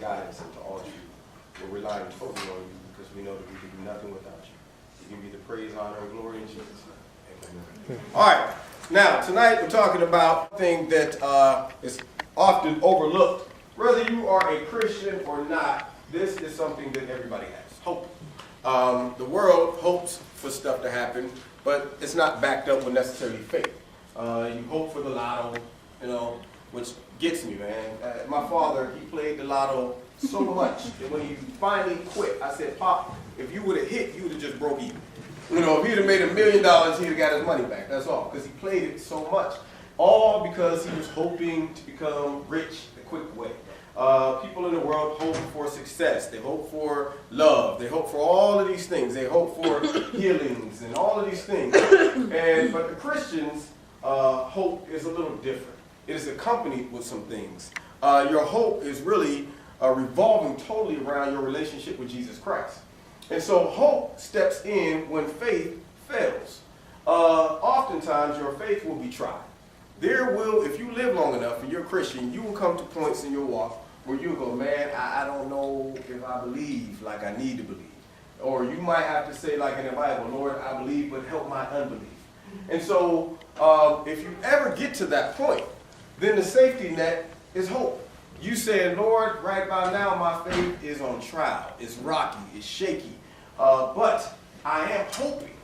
guidance into all truth. We're relying totally on you because we know that we can do nothing without you. We give you the praise, honor, and glory in Jesus' name. Amen. All right. Now, tonight we're talking about something that is often overlooked. Whether you are a Christian or not, this is something that everybody has. Hope. The world hopes for stuff to happen, but it's not backed up with necessarily faith. You hope for the lotto, which gets me, man. My father, he played the lotto so much that when he finally quit, I said, Pop, if you would have hit, you would have just broke even. If he'd have made $1 million, he'd have got his money back. That's all, because he played it so much. All because he was hoping to become rich the quick way. People in the world hope for success. They hope for love. They hope for all of these things. They hope for healings and all of these things. But the Christians' hope is a little different. It is accompanied with some things. Your hope is really revolving totally around your relationship with Jesus Christ. And so hope steps in when faith fails. Oftentimes your faith will be tried. There will, if you live long enough and you're a Christian, you will come to points in your walk where you'll go, man, I don't know if I believe like I need to believe. Or you might have to say like in the Bible, Lord, I believe, but help my unbelief. And so if you ever get to that point, then the safety net is hope. You say, Lord, right by now my faith is on trial. It's rocky, it's shaky. But I am hoping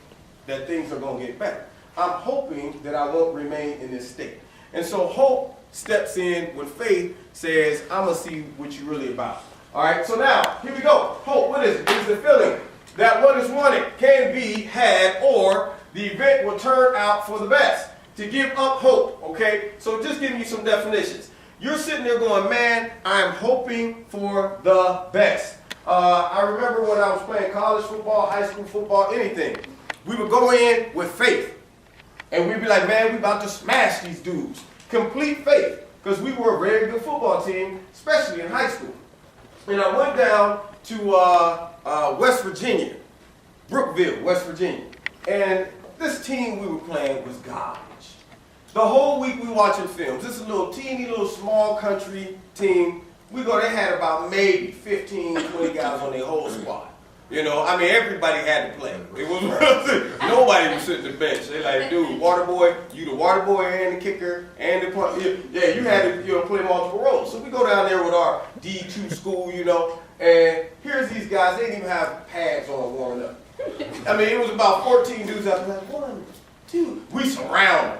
that things are going to get better. I'm hoping that I won't remain in this state. And so hope steps in when faith says, I'm going to see what you're really about. All right, so now, here we go. Hope, what is it? It's the feeling that what is wanted can be had, or the event will turn out for the best. To give up hope, okay? So just giving you some definitions. You're sitting there going, man, I'm hoping for the best. I remember when I was playing college football, high school football, anything. We would go in with faith. And we'd be like, man, we about to smash these dudes. Complete faith. Because we were a very good football team, especially in high school. And I went down to West Virginia, Brookville, West Virginia. And this team we were playing was garbage. The whole week we were watching films. This is a little teeny, little small country team. They had about maybe 15, 20 guys on their whole squad. Everybody had to play. It was nobody was sitting the bench. They like, dude, water boy, you the water boy and the kicker and the punch. Yeah, you had to play multiple roles. So we go down there with our D2 school, and here's these guys. They didn't even have pads on warming up. It was about 14 dudes out there. Like, 1, 2. We surround them.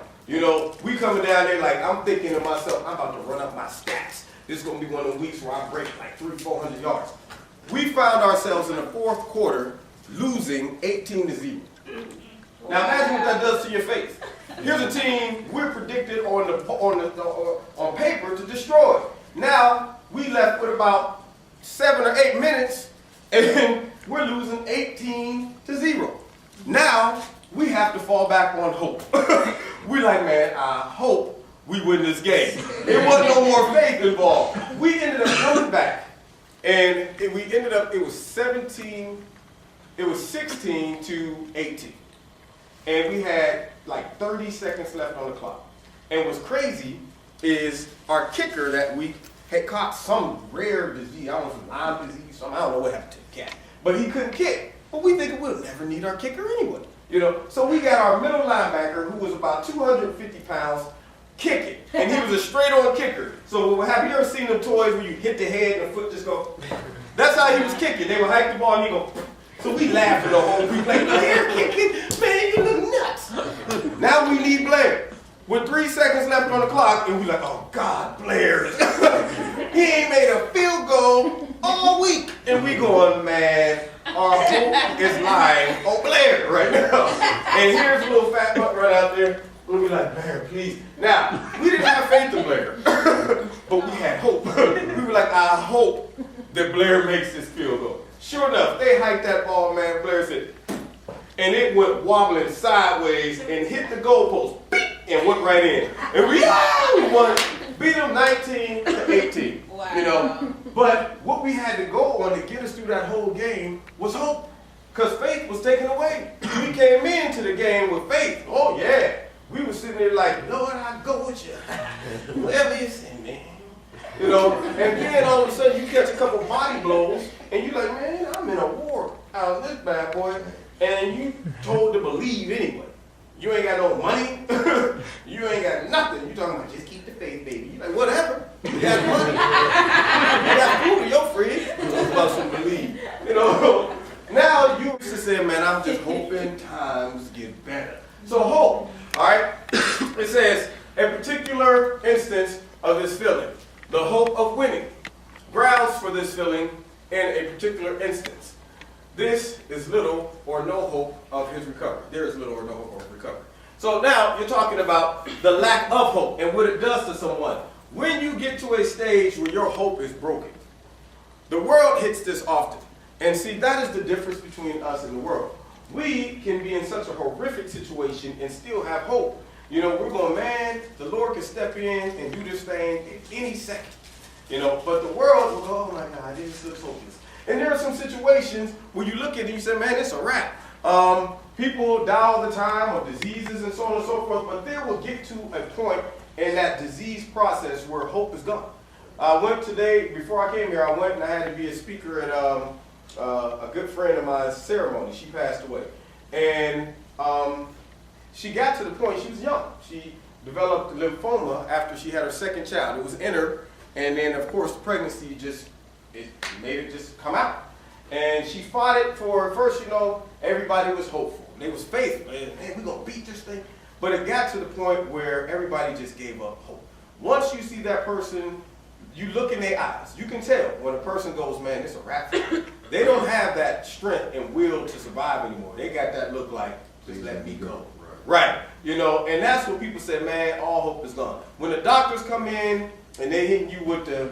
We coming down there like, I'm thinking to myself, I'm about to run up my stats. This is going to be one of the weeks where I break like 300-400 yards. We found ourselves in the fourth quarter losing 18-0. Now imagine what that does to your faith. Here's a team we're predicted on paper to destroy. Now we left with about 7 or 8 minutes, and we're losing 18-0. Now we have to fall back on hope. We're like, man, I hope we win this game. There wasn't no more faith involved. We ended up coming back. And it was 16-18. And we had like 30 seconds left on the clock. And what's crazy is our kicker that week had caught some rare disease. I don't know if it was Lyme disease, I don't know what happened to the cat. But he couldn't kick. But we figured we'll never need our kicker anyway. So we got our middle linebacker, who was about 250 pounds, kicking. And he was a straight-on kicker. So have you ever seen them toys where you hit the head and the foot just go? That's how he was kicking. They would hike the ball and he go. So we laughed the whole week like, Blair kicking? Man, you look nuts. Now we need Blair. With 3 seconds left on the clock, and we're like, oh, God, Blair. He ain't made a field goal all week. And we going, man, our hope is lying on Blair right now. And here's a little fat butt right out there. We'll be like, Blair, please. Now, we didn't have faith in Blair, but we had hope. We were like, I hope that Blair makes this field goal. Sure enough, they hiked that ball, man. Blair said, and it went wobbling sideways and hit the goalpost, and went right in. And we won, beat them 19-18. Wow. But what we had to go on to get us through that whole game was hope, because faith was taken away. We came into the game with faith. Oh yeah. We were sitting there like, Lord, I'll go with you. Whoever you send me. You know, and then all of a sudden you catch a couple body blows, and you're like, man, I'm in a war out of this bad boy, and you told to believe anyway. You ain't got no money. You ain't got nothing. You talking about just keep the faith, baby. You like, whatever. You got money. You got food in your fridge. You must believe. You know. Now you used to say, man, I'm just hoping times get better. So hope. All right. It says a particular instance of this feeling. The hope of winning. Grounds for this feeling in a particular instance. This is little or no hope of his recovery. There is little or no hope of recovery. So now you're talking about the lack of hope and what it does to someone. When you get to a stage where your hope is broken, the world hits this often. And see, that is the difference between us and the world. We can be in such a horrific situation and still have hope. You know, we're going, man, the Lord can step in and do this thing in any second. You know, but the world will go, oh my God, this looks hopeless. And there are some situations where you look at it and you say, man, it's a wrap. People die all the time of diseases and so on and so forth, but there will get to a point in that disease process where hope is gone. I went today, before I came here, I went and I had to be a speaker at a good friend of mine's ceremony. She passed away. And she got to the point, she was young. She developed lymphoma after she had her second child. It was in her, and then of course the pregnancy it made it just come out. And she fought it for, first, you know, everybody was hopeful. They was faithful. Man, we're going to beat this thing. But it got to the point where everybody just gave up hope. Once you see that person, you look in their eyes. You can tell when a person goes, man, it's a wrap. They don't have that strength and will to survive anymore. They got that look like, just let me go. Right. You know, and that's when people say, man, all hope is gone. When the doctors come in and they hit you with the,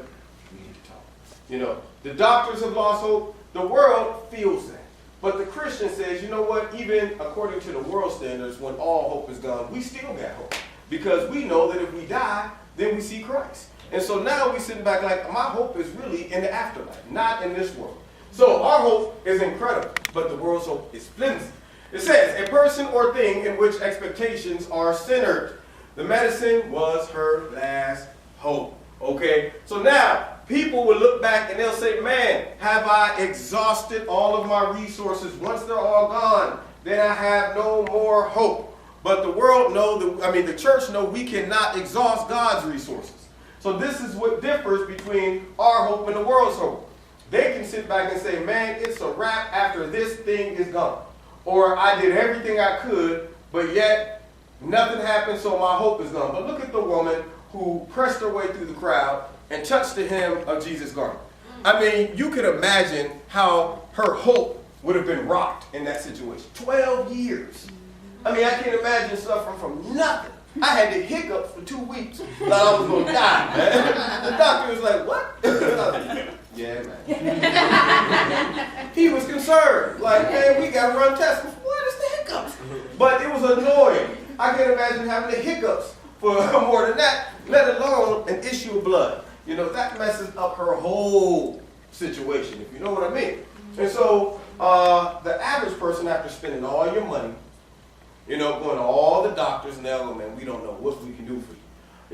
we need to talk. You know, the doctors have lost hope. The world feels that. But the Christian says, you know what, even according to the world standards, when all hope is gone, we still got hope. Because we know that if we die, then we see Christ. And so now we're sitting back like, my hope is really in the afterlife, not in this world. So our hope is incredible, but the world's hope is flimsy. It says, a person or thing in which expectations are centered. The medicine was her last hope. Okay? So now, people will look back and they'll say, man, have I exhausted all of my resources? Once they're all gone, then I have no more hope. But the world the church know we cannot exhaust God's resources. So this is what differs between our hope and the world's hope. They can sit back and say, man, it's a wrap after this thing is gone. Or I did everything I could, but yet nothing happened, so my hope is gone. But look at the woman who pressed her way through the crowd and touched the hem of Jesus' garment. I mean, you could imagine how her hope would have been rocked in that situation. 12 years. I mean, I can't imagine suffering from nothing. I had the hiccups for 2 weeks. Thought I was going to die, man. The doctor was like, what? Yeah, man. He was concerned. Like, man, we got to run tests. What is the hiccups? But it was annoying. I can't imagine having the hiccups for more than that, let alone an issue of blood. You know, that messes up her whole situation, if you know what I mean. And so the average person, after spending all your money, you know, going to all the doctors, and they'll go, man, we don't know what we can do for you.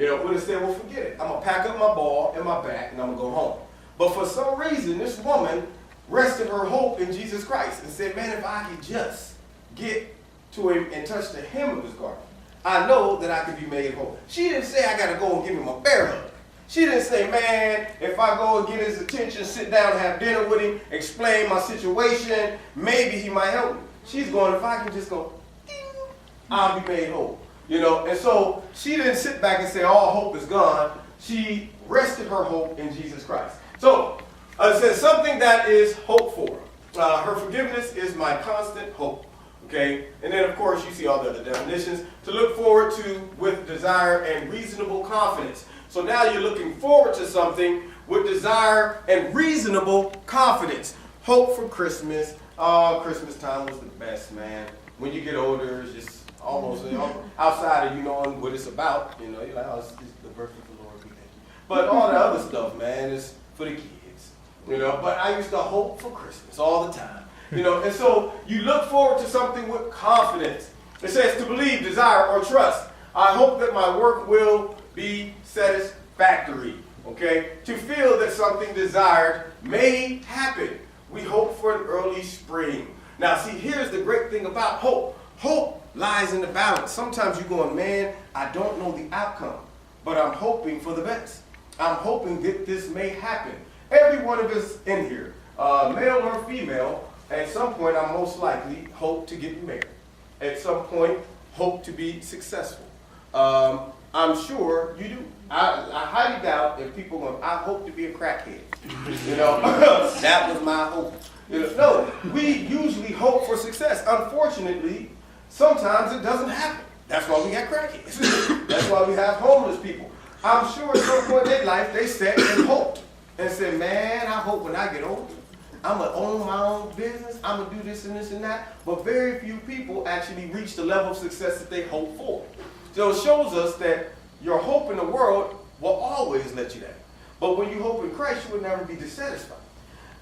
You know, when they say, well, forget it. I'm going to pack up my ball and my back, and I'm going to go home. But for some reason, this woman rested her hope in Jesus Christ and said, man, if I could just get to him and touch the hem of his garment, I know that I can be made whole. She didn't say, I got to go and give him a bear hug. She didn't say, man, if I go and get his attention, sit down, have dinner with him, explain my situation, maybe he might help me. She's going, if I can just go, ding, I'll be made whole. You know, and so she didn't sit back and say, all hope is gone. She rested her hope in Jesus Christ. So, it says something that is hoped for. Her forgiveness is my constant hope. Okay, and then of course you see all the other definitions. To look forward to with desire and reasonable confidence. So now you're looking forward to something with desire and reasonable confidence. Hope for Christmas. Christmas time was the best, man. When you get older, it's just almost outside of you knowing what it's about. You know, you're like, oh, it's the birth of the Lord. We thank you. But all the other stuff, man, is for the kids. You know, but I used to hope for Christmas all the time. You know, and so you look forward to something with confidence. It says to believe, desire, or trust. I hope that my work will be satisfactory. Okay? To feel that something desired may happen. We hope for an early spring. Now, see, here's the great thing about hope. Hope lies in the balance. Sometimes you're going, man, I don't know the outcome, but I'm hoping for the best. I'm hoping that this may happen. Every one of us in here, male or female, at some point, I most likely hope to get married. At some point, hope to be successful. I'm sure you do. I highly doubt if people go, I hope to be a crackhead. You know, that was my hope. You know, no, we usually hope for success. Unfortunately, sometimes it doesn't happen. That's why we got crackheads. That's why we have homeless people. I'm sure at some point in their life they sat and hoped and said, man, I hope when I get older, I'm going to own my own business. I'm going to do this and this and that. But very few people actually reach the level of success that they hope for. So it shows us that your hope in the world will always let you down. But when you hope in Christ, you will never be dissatisfied.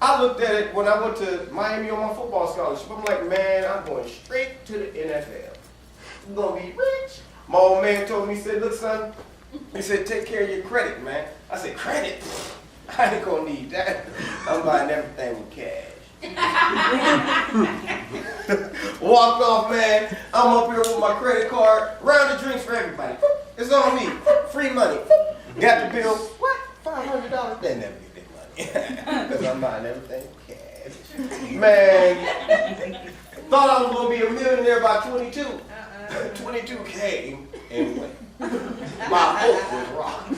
I looked at it when I went to Miami on my football scholarship. I'm like, man, I'm going straight to the NFL. I'm going to be rich. My old man told me, he said, look, son, he said, take care of your credit, man. I said, credit? I ain't going to need that. I'm buying everything with cash. Walked off, man. I'm up here with my credit card. Round of drinks for everybody. It's on me. Free money. Got the bill. What? $500? They never get that money. Because I'm buying everything cash. Man, thought I was going to be a millionaire by 22. 22 came and went. My hope was rocked.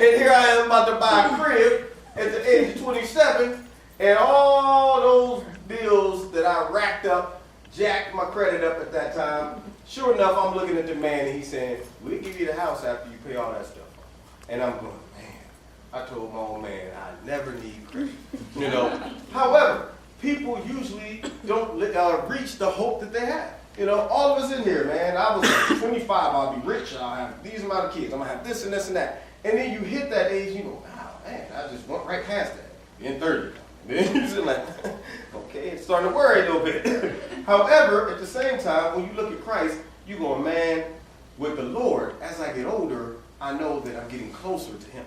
And here I am about to buy a crib at the age of 27. And all those bills that I racked up, jacked my credit up at that time. Sure enough, I'm looking at the man and he's saying, we'll give you the house after you pay all that stuff. And I'm going, man, I told my old man, I never need credit. You know. However, people usually don't reach the hope that they have. You know, all of us in here, man, I was like 25, I'll be rich, I'll have these amount of kids, I'm going to have this and this and that. And then you hit that age, you go, wow, man, I just went right past that. You're in 30. Then you're just like, okay, it's starting to worry a little bit. However, at the same time, when you look at Christ, you go, man, with the Lord, as I get older, I know that I'm getting closer to Him.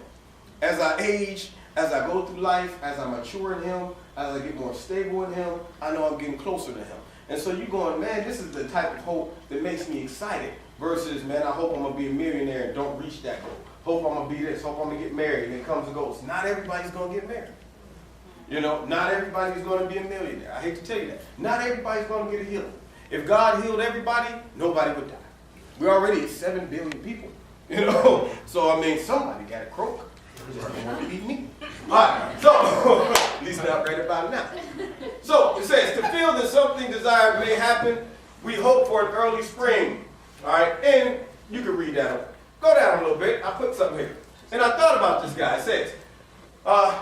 As I age, as I go through life, as I mature in Him, as I get more stable in Him, I know I'm getting closer to Him. And so you're going, man, this is the type of hope that makes me excited versus, man, I hope I'm going to be a millionaire and don't reach that goal. Hope I'm going to be this. Hope I'm going to get married and it comes and goes. Not everybody's going to get married. You know, not everybody's going to be a millionaire. I hate to tell you that. Not everybody's going to get a healing. If God healed everybody, nobody would die. We're already at 7 billion people. You know, so I mean, somebody got to croak. It just want to be me. All right, so at least not right about now. So it says, to feel that something desired may happen, we hope for an early spring. All right, and you can read that. Go down a little bit. I put something here. And I thought about this guy. It says,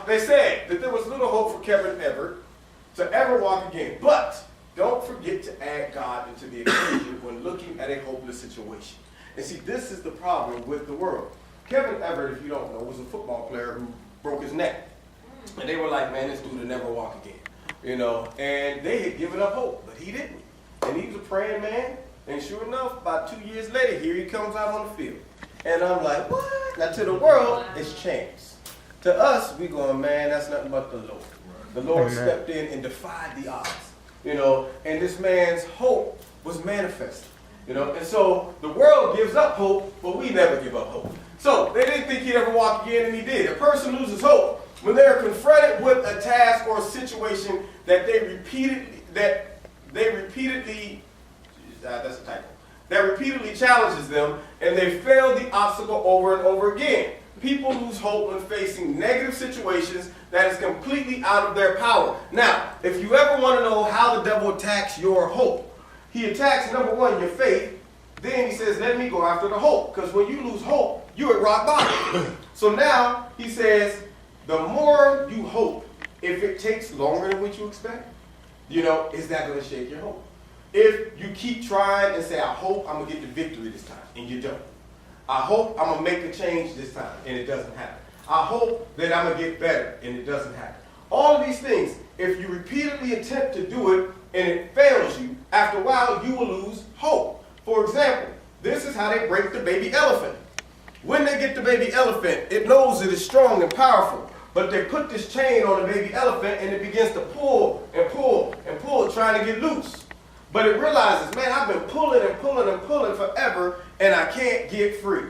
they said that there was little hope for Kevin Everett to ever walk again. But don't forget to add God into the equation when looking at a hopeless situation. And see, this is the problem with the world. Kevin Everett, if you don't know, was a football player who broke his neck. And they were like, man, this dude will never walk again. You know, and they had given up hope, but he didn't. And he was a praying man. And sure enough, about 2 years later, here he comes out on the field. And I'm like, what? Now to the world, it's changed. To us, we going, man, that's nothing but the Lord. The Lord stepped in and defied the odds. You know, and this man's hope was manifested. You know, and so the world gives up hope, but we never give up hope. So they didn't think he'd ever walk again, and he did. A person loses hope when they are confronted with a task or a situation that repeatedly challenges them, and they fail the obstacle over and over again. People lose hope when facing negative situations that is completely out of their power. Now, if you ever want to know how the devil attacks your hope, he attacks, number one, your faith. Then he says, let me go after the hope. Because when you lose hope, you're at rock bottom. So now he says, the more you hope, if it takes longer than what you expect, you know, is that going to shake your hope? If you keep trying and say, I hope I'm going to get the victory this time, and you don't. I hope I'm going to make a change this time, and it doesn't happen. I hope that I'm going to get better, and it doesn't happen. All of these things, if you repeatedly attempt to do it, and it fails you, after a while, you will lose hope. For example, this is how they break the baby elephant. When they get the baby elephant, it knows it is strong and powerful. But they put this chain on the baby elephant and it begins to pull and pull and pull, trying to get loose. But it realizes, man, I've been pulling and pulling and pulling forever and I can't get free.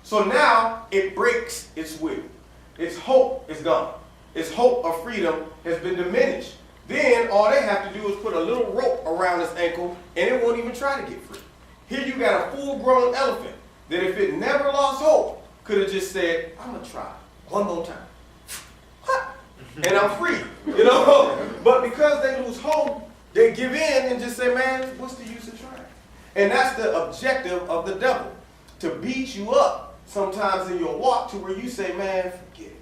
So now it breaks its will. Its hope is gone. Its hope of freedom has been diminished. Then all they have to do is put a little rope around its ankle and it won't even try to get free. Here you got a full-grown elephant that if it never lost hope, could have just said, I'm going to try one more time. And I'm free, you know. But because they lose hope, they give in and just say, man, what's the use of trying? And that's the objective of the devil, to beat you up sometimes in your walk to where you say, man, forget it.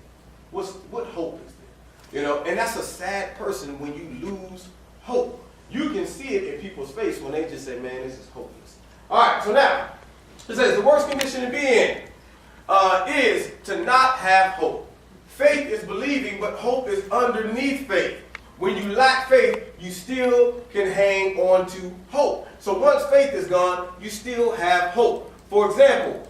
What hope is there? You know, and that's a sad person when you lose hope. You can see it in people's face when they just say, man, this is hopeless. All right, so now, it says the worst condition to be in is to not have hope. Faith is believing, but hope is underneath faith. When you lack faith, you still can hang on to hope. So once faith is gone, you still have hope. For example,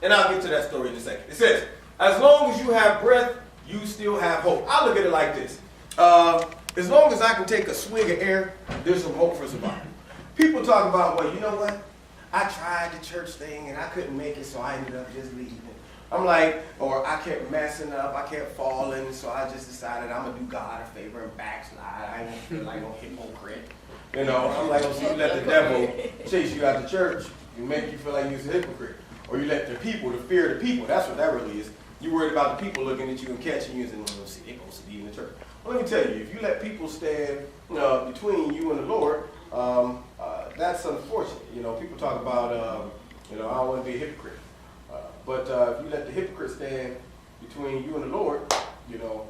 and I'll get to that story in a second. It says, as long as you have breath, you still have hope. I look at it like this. As long as I can take a swig of air, there's some hope for survival. People talk about, well, you know what? I tried the church thing and I couldn't make it, so I ended up just leaving. I'm like, or I kept messing up, I kept falling, so I just decided I'm going to do God a favor and backslide. I ain't feel like no hypocrite. You know, I'm like, so you let the devil chase you out the church and make you feel like you're a hypocrite. Or you let the people, the fear of the people, that's what that really is. You worried about the people looking at you and catching you and saying, well, see, they're supposed to be in the church. Well, let me tell you, if you let people stand between you and the Lord, that's unfortunate. You know, people talk about, I don't want to be a hypocrite. But if you let the hypocrite stand between you and the Lord, the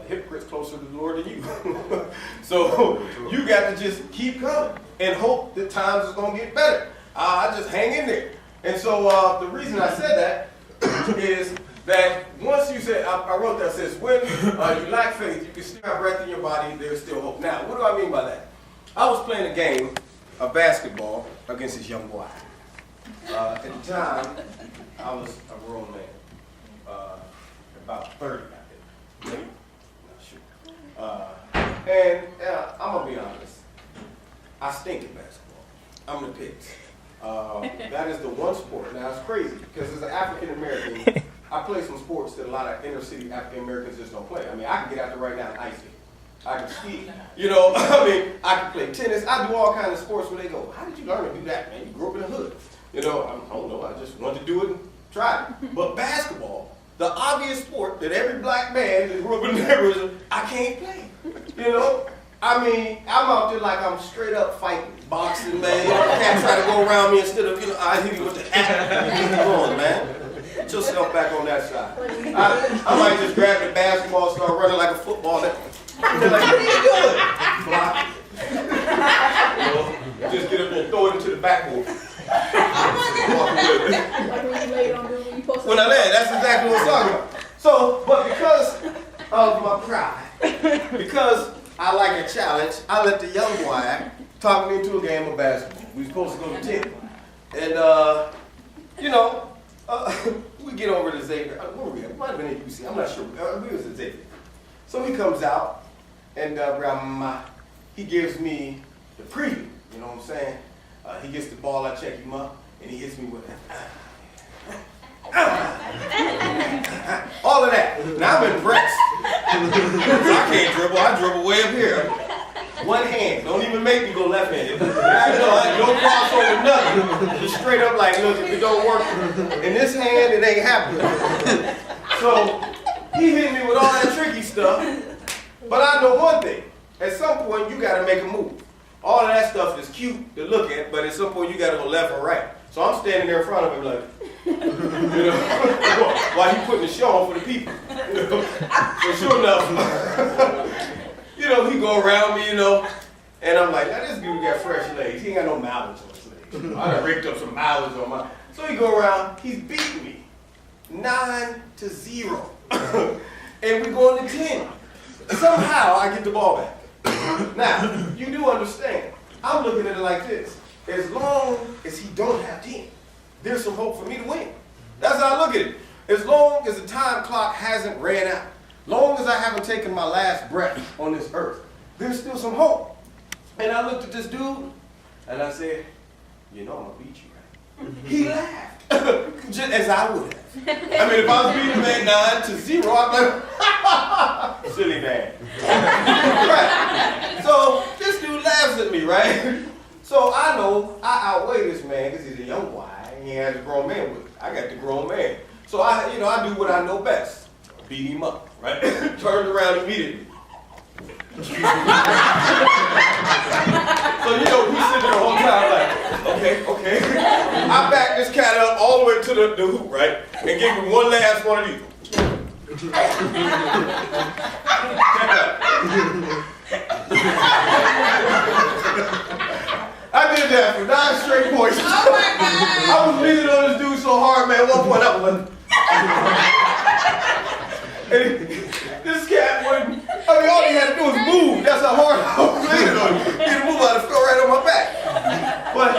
hypocrite's closer to the Lord than you. So you got to just keep coming and hope that times is going to get better. I just hang in there. And so the reason I said that is that once you said, I wrote that, says, when you lack faith, you can still have breath in your body, there's still hope. Now, what do I mean by that? I was playing a game of basketball against this young boy. At the time, I was a grown man, about 30, I think. Maybe? Not sure. And I'm going to be honest. I stink at basketball. I'm the pigs. That is the one sport. Now, it's crazy because as an African American, I play some sports that a lot of inner city African Americans just don't play. I mean, I can get out there right now and ice it. I can ski. I can play tennis. I do all kinds of sports where they go, how did you learn to do that, man? You grew up in the hood. I don't know. I just wanted to do it and try it. But basketball, the obvious sport that every black man that grew up in the neighborhood, I can't play. I'm out there like I'm straight up fighting, boxing, man. Can't try to go around me instead of, I hit you with the hat. Come on, man. Get yourself back on that side. I might just grab the basketball and start running like a football. They're like, what are you doing? Block. Just get up and throw it into the backboard. When I land, that's exactly what I'm talking about. So, but because of my pride, because I like a challenge, I let the young boy talk me into a game of basketball. We were supposed to go to 10. And, we get over to Xavier. Where were we at? It might have been at UC. I'm not sure. We was at Xavier. So he comes out, and he gives me the preview. You know what I'm saying? He gets the ball, I check him up, and he hits me with it. All of that. Now I'm impressed. I can't dribble. I dribble way up here. One hand. Don't even make me go left-handed. Don't cross over nothing. Just straight up like, look, if it don't work in this hand, it ain't happening. So he hit me with all that tricky stuff. But I know one thing. At some point, you got to make a move. All of that stuff is cute to look at, but at some point, you got to go left or right. So I'm standing there in front of him like, while he putting the show on for the people. So sure enough, he go around me, and I'm like, now this dude got fresh legs. He ain't got no mileage on his legs. I done raked up some mileage on mine. So he go around, he's beating me 9-0. And we going to 10. Somehow I get the ball back. Now, you do understand, I'm looking at it like this. As long as he don't have 10, there's some hope for me to win. That's how I look at it. As long as the time clock hasn't ran out, long as I haven't taken my last breath on this earth, there's still some hope. And I looked at this dude, and I said, you know I'm going to beat you, right? He laughed, just as I would have. I mean, if I was beating him at 9-0, I'd be like, silly man. Right. So this dude laughs at me, right? So I know I outweigh this man because he's a young boy. He has a grown man with him. I got the grown man. So I do what I know best. Beat him up, right? Turned around immediately. So he's sitting there the whole time like, okay. I backed this cat up all the way to the hoop, right? And gave him one last one of these. Check it out. I did that for 9 straight points. Oh my God. I was beating on this dude so hard, man. At one point, I was and this cat wouldn't. I mean, all he had to do was move. That's how hard I was beating on him. He had to move out and fell right on my back. But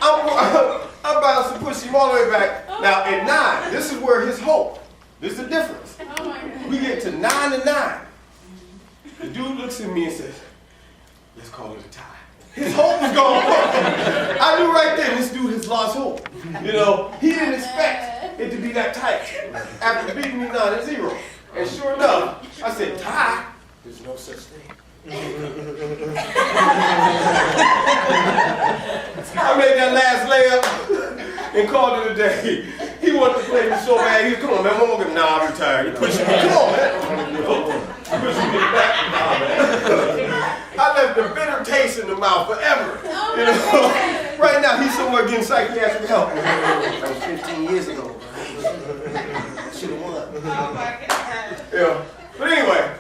I'm about to push him all the way back. Now, at 9, this is where his hope. This is the difference. Oh my God. We get to 9-9. The dude looks at me and says, let's call it a tie. His hope was gone. I knew right then this dude has lost hope. He didn't expect it to be that tight after beating me 9-0. And sure enough, I said, tie? There's no such thing. I made that last layup and called it a day. He wanted to play me so bad. He was, come on, man, I'm retired. You're pushing me. Come on, man. Pushing me back. Nah, man. I left a bitter taste in the mouth forever. Right now, he's somewhere getting psychiatric help. That was 15 years ago. I should have won. Oh, my God. Yeah. But anyway,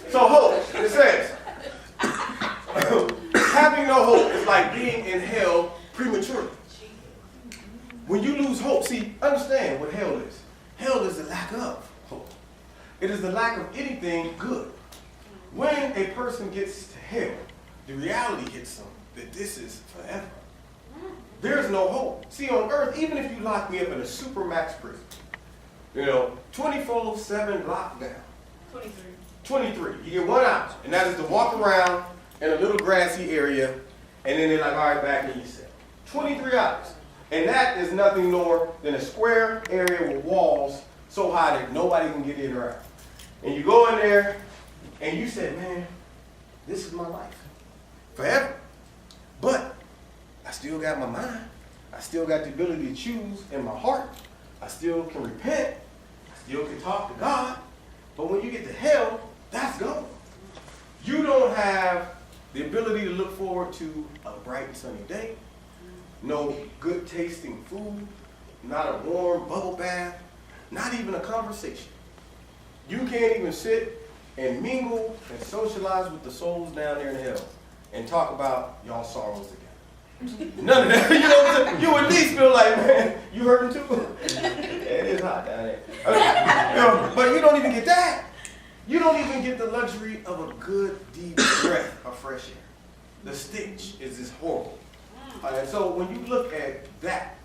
so hope, it says, having no hope is like being in hell prematurely. When you lose hope, see, understand what hell is. Hell is the lack of hope. It is the lack of anything good. When a person gets to hell, the reality hits them that this is forever. There is no hope. See, on earth, even if you lock me up in a supermax prison, 24/7 lockdown. 23. You get 1 hour, and that is to walk around in a little grassy area, and then they're like, all right, back in your cell. 23 hours. And that is nothing more than a square area with walls so high that nobody can get in or out. And you go in there, and you say, man, this is my life. Forever. But I still got my mind. I still got the ability to choose in my heart. I still can repent. I still can talk to God. But when you get to hell, that's gone. You don't have the ability to look forward to a bright and sunny day, no good tasting food, not a warm bubble bath, not even a conversation. You can't even sit and mingle and socialize with the souls down there in hell and talk about y'all sorrows together. None of that. You at least feel like, man, you hurting too? Yeah, it is hot down there. But you don't even get that. You don't even get the luxury of a good, deep breath of fresh air. The stench is just horrible. And so when you look at that,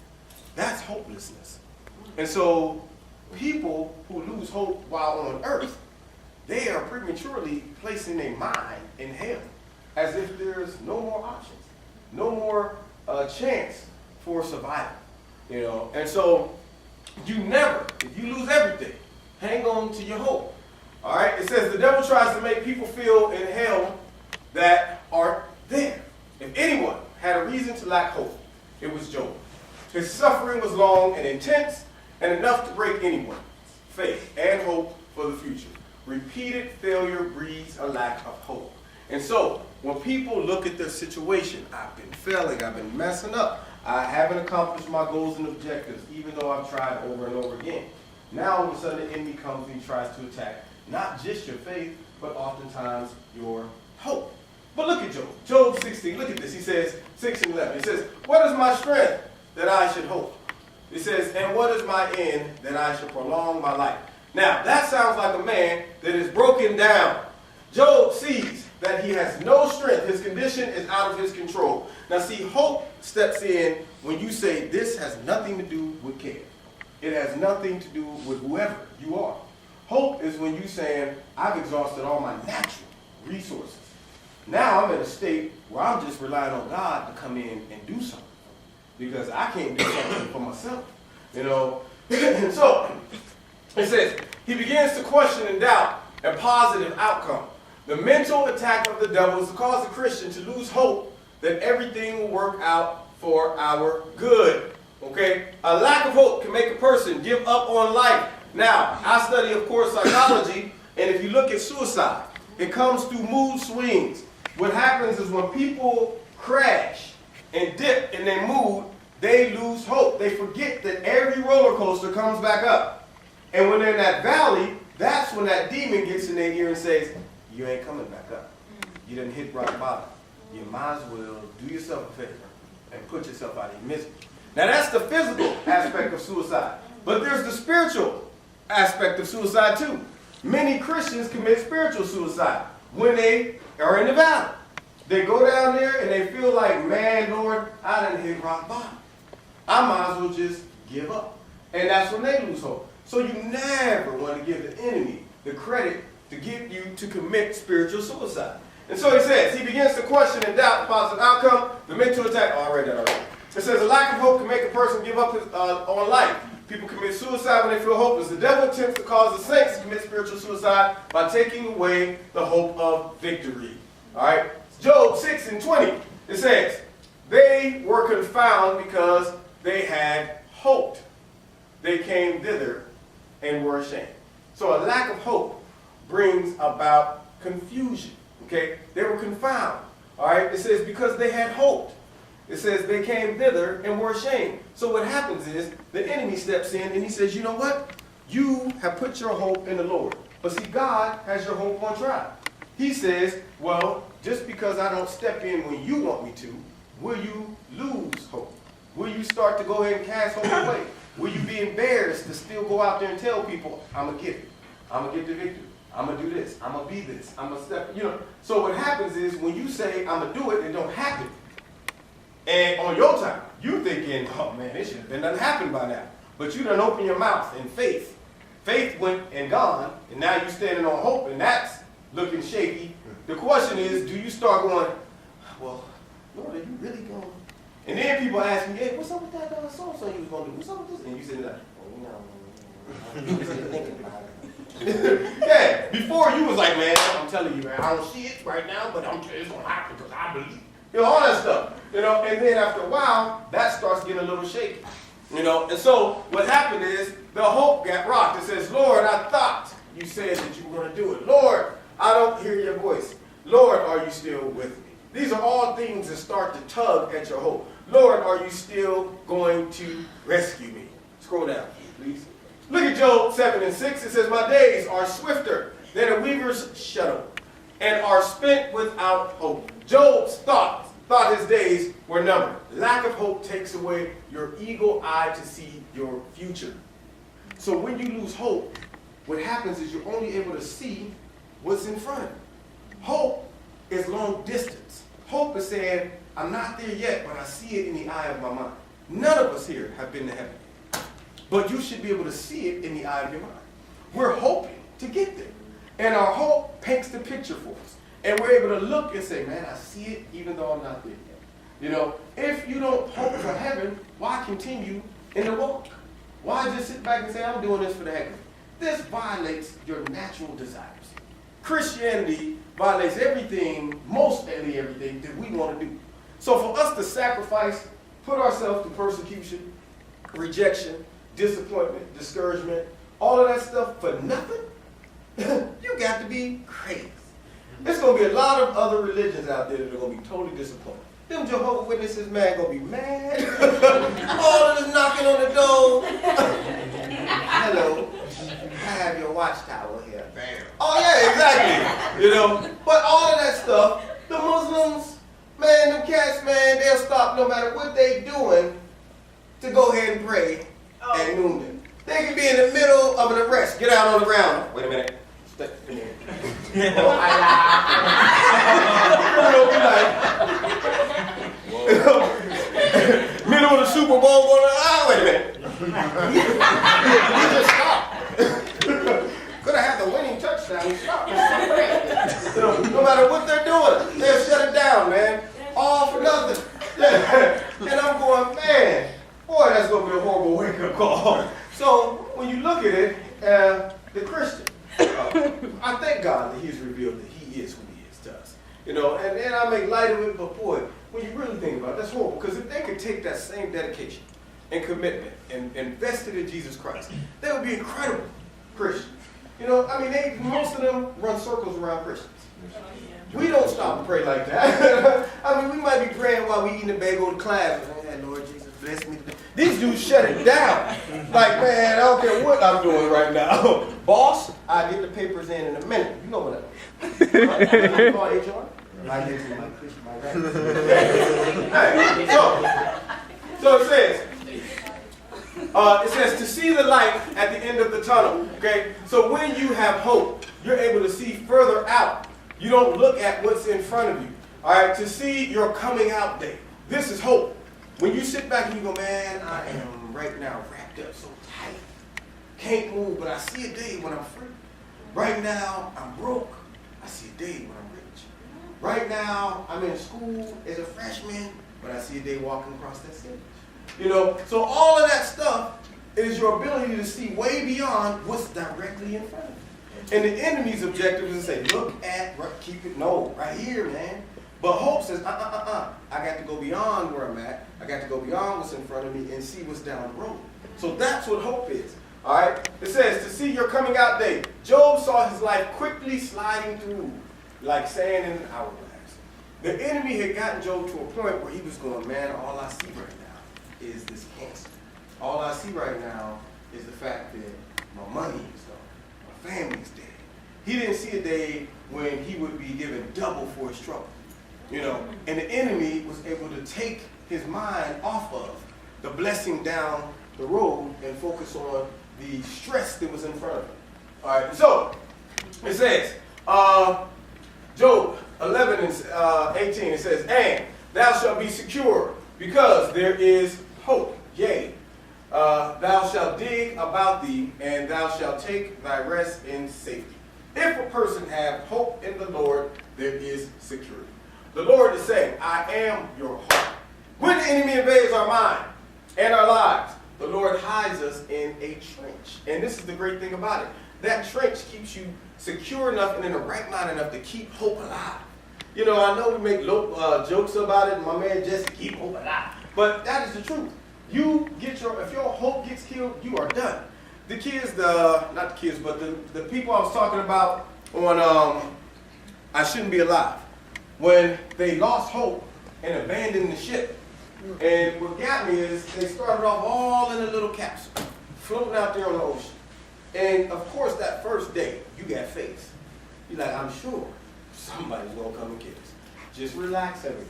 that's hopelessness. And so people who lose hope while on earth, they are prematurely placing their mind in hell, as if there's no more options, no more chance for survival. And so you never, if you lose everything, hang on to your hope. All right, it says the devil tries to make people feel in hell that aren't there. If anyone had a reason to lack hope, it was Job. His suffering was long and intense and enough to break anyone's faith and hope for the future. Repeated failure breeds a lack of hope. And so when people look at their situation, I've been failing, I've been messing up, I haven't accomplished my goals and objectives, even though I've tried over and over again. Now all of a sudden the enemy comes and he tries to attack not just your faith, but oftentimes your hope. But look at Job. Job 16, look at this. He says, 6 and 11. He says, what is my strength that I should hope? It says, and what is my end that I should prolong my life? Now, that sounds like a man that is broken down. Job sees that he has no strength. His condition is out of his control. Now, see, hope steps in when you say this has nothing to do with care. It has nothing to do with whoever you are. Hope is when you're saying, I've exhausted all my natural resources. Now I'm in a state where I'm just relying on God to come in and do something. Because I can't do something for myself. You know? And so, it says, he begins to question and doubt a positive outcome. The mental attack of the devil is to cause the Christian to lose hope that everything will work out for our good. Okay? A lack of hope can make a person give up on life. Now, I study, of course, psychology, and if you look at suicide, it comes through mood swings. What happens is when people crash and dip in their mood, they lose hope. They forget that every roller coaster comes back up. And when they're in that valley, that's when that demon gets in their ear and says, you ain't coming back up. You done hit rock bottom. You might as well do yourself a favor and put yourself out of your misery. Now that's the physical aspect of suicide. But there's the spiritual aspect of suicide too. Many Christians commit spiritual suicide when they are in the valley. They go down there and they feel like, man, Lord, I done hit rock bottom. I might as well just give up. And that's when they lose hope. So you never want to give the enemy the credit to get you to commit spiritual suicide. And so he says, he begins to question and doubt the positive outcome, the mental attack. Oh, I read that already. It says, a lack of hope can make a person give up on life. People commit suicide when they feel hopeless. The devil attempts to cause the saints to commit spiritual suicide by taking away the hope of victory. All right? Job 6:20, it says, they were confounded because they had hoped. They came thither and were ashamed. So a lack of hope brings about confusion. Okay? They were confounded. All right? It says because they had hoped. It says they came thither and were ashamed. So what happens is the enemy steps in and he says, you know what? You have put your hope in the Lord. But see, God has your hope on trial. He says, well, just because I don't step in when you want me to, will you lose hope? Will you start to go ahead and cast hope away? Will you be embarrassed to still go out there and tell people, I'm going to get it. I'm going to get the victory. I'm going to do this. I'm going to be this. I'm going to step, So what happens is when you say, I'm going to do it, it don't happen. And on your time, you thinking, oh man, it should have been done happen by now. But you done open your mouth in faith. Faith went and gone, and now you're standing on hope, and that's looking shaky. The question is, do you start going, well, Lord, are you really going? And then people ask me, hey, what's up with that so-and-so you was going to do? What's up with this? And you say that, I'm just thinking about it. Yeah, before you was like, man, I'm telling you, man, I don't see it right now, but it's going to happen because I believe. All that stuff. And then after a while, that starts getting a little shaky. And so what happened is the hope got rocked. It says, Lord, I thought you said that you were going to do it. Lord, I don't hear your voice. Lord, are you still with me? These are all things that start to tug at your hope. Lord, are you still going to rescue me? Scroll down, please. Look at Job 7:6. It says, my days are swifter than a weaver's shuttle and are spent without hope. Job's thought his days were numbered. Lack of hope takes away your eagle eye to see your future. So when you lose hope, what happens is you're only able to see what's in front of you. Hope is long distance. Hope is saying, I'm not there yet, but I see it in the eye of my mind. None of us here have been to heaven. But you should be able to see it in the eye of your mind. We're hoping to get there. And our hope paints the picture for us. And we're able to look and say, man, I see it even though I'm not there yet. If you don't hope for heaven, why continue in the walk? Why just sit back and say, I'm doing this for the heck of it? This violates your natural desires. Christianity violates everything, mostly everything that we want to do. So for us to sacrifice, put ourselves to persecution, rejection, disappointment, discouragement, all of that stuff for nothing, you got to be crazy. There's going to be a lot of other religions out there that are going to be totally disappointed. Them Jehovah's Witnesses, man, going to be mad. All of this knocking on the door. Hello, I have your watchtower here. Bam. Oh, yeah, exactly. But all of that stuff, the Muslims, man, them cats, man, they'll stop no matter what they doing to go ahead and pray at noonday. They can be in the middle of an arrest. Get out on the ground. Wait a minute. Middle of the Super Bowl going on. Wait a minute. He just stopped. Could have had the winning touchdown. He stopped. No matter what they're doing, they'll shut it down, man. All for nothing. And I'm going, man, boy, that's going to be a horrible wake-up call. So when you look at it, the Christian, I thank God that He's revealed that He is who He is to us. And I make light of it, but boy, when you really think about it, that's horrible. Because if they could take that same dedication and commitment and invest it in Jesus Christ, they would be incredible Christians. Most of them run circles around Christians. We don't stop and pray like that. We might be praying while we eating a bagel in class. Man, Lord Jesus, bless me today. These dudes shut it down. Like, man, I don't care what I'm doing right now. Boss, I'll get the papers in a minute. You know what I mean. Call HR? I get to my Christian, So it says to see the light at the end of the tunnel. Okay? So when you have hope, you're able to see further out. You don't look at what's in front of you. All right? To see your coming out day. This is hope. When you sit back and you go, man, I am right now wrapped up so tight. Can't move, but I see a day when I'm free. Right now, I'm broke. I see a day when I'm rich. Right now, I'm in school as a freshman, but I see a day walking across that stage. So all of that stuff is your ability to see way beyond what's directly in front of you. And the enemy's objective is to say, look at, keep it, no, right here, man. But hope says, I got to go beyond where I'm at. I got to go beyond what's in front of me and see what's down the road. So that's what hope is. All right? It says, to see your coming out day. Job saw his life quickly sliding through like sand in an hourglass. The enemy had gotten Job to a point where he was going, man, all I see right now is this cancer. All I see right now is the fact that my money is gone. My family's dead. He didn't see a day when he would be given double for his trouble. And the enemy was able to take his mind off of the blessing down the road and focus on the stress that was in front of him. All right, so it says, Job 11 and 18, it says, and thou shalt be secure, because there is hope. Yea, thou shalt dig about thee, and thou shalt take thy rest in safety. If a person have hope in the Lord, there is security. The Lord is saying, I am your hope. When the enemy invades our mind and our lives, the Lord hides us in a trench. And this is the great thing about it. That trench keeps you secure enough and in the right mind enough to keep hope alive. I know we make jokes about it, and my man Jesse, keep hope alive. But that is the truth. If your hope gets killed, you are done. The kids, not the kids, but the people I was talking about on I Shouldn't Be Alive, when they lost hope and abandoned the ship. And what got me is they started off all in a little capsule, floating out there on the ocean. And of course, that first day, you got faith. You're like, I'm sure somebody's going to come and get us. Just relax, everyone.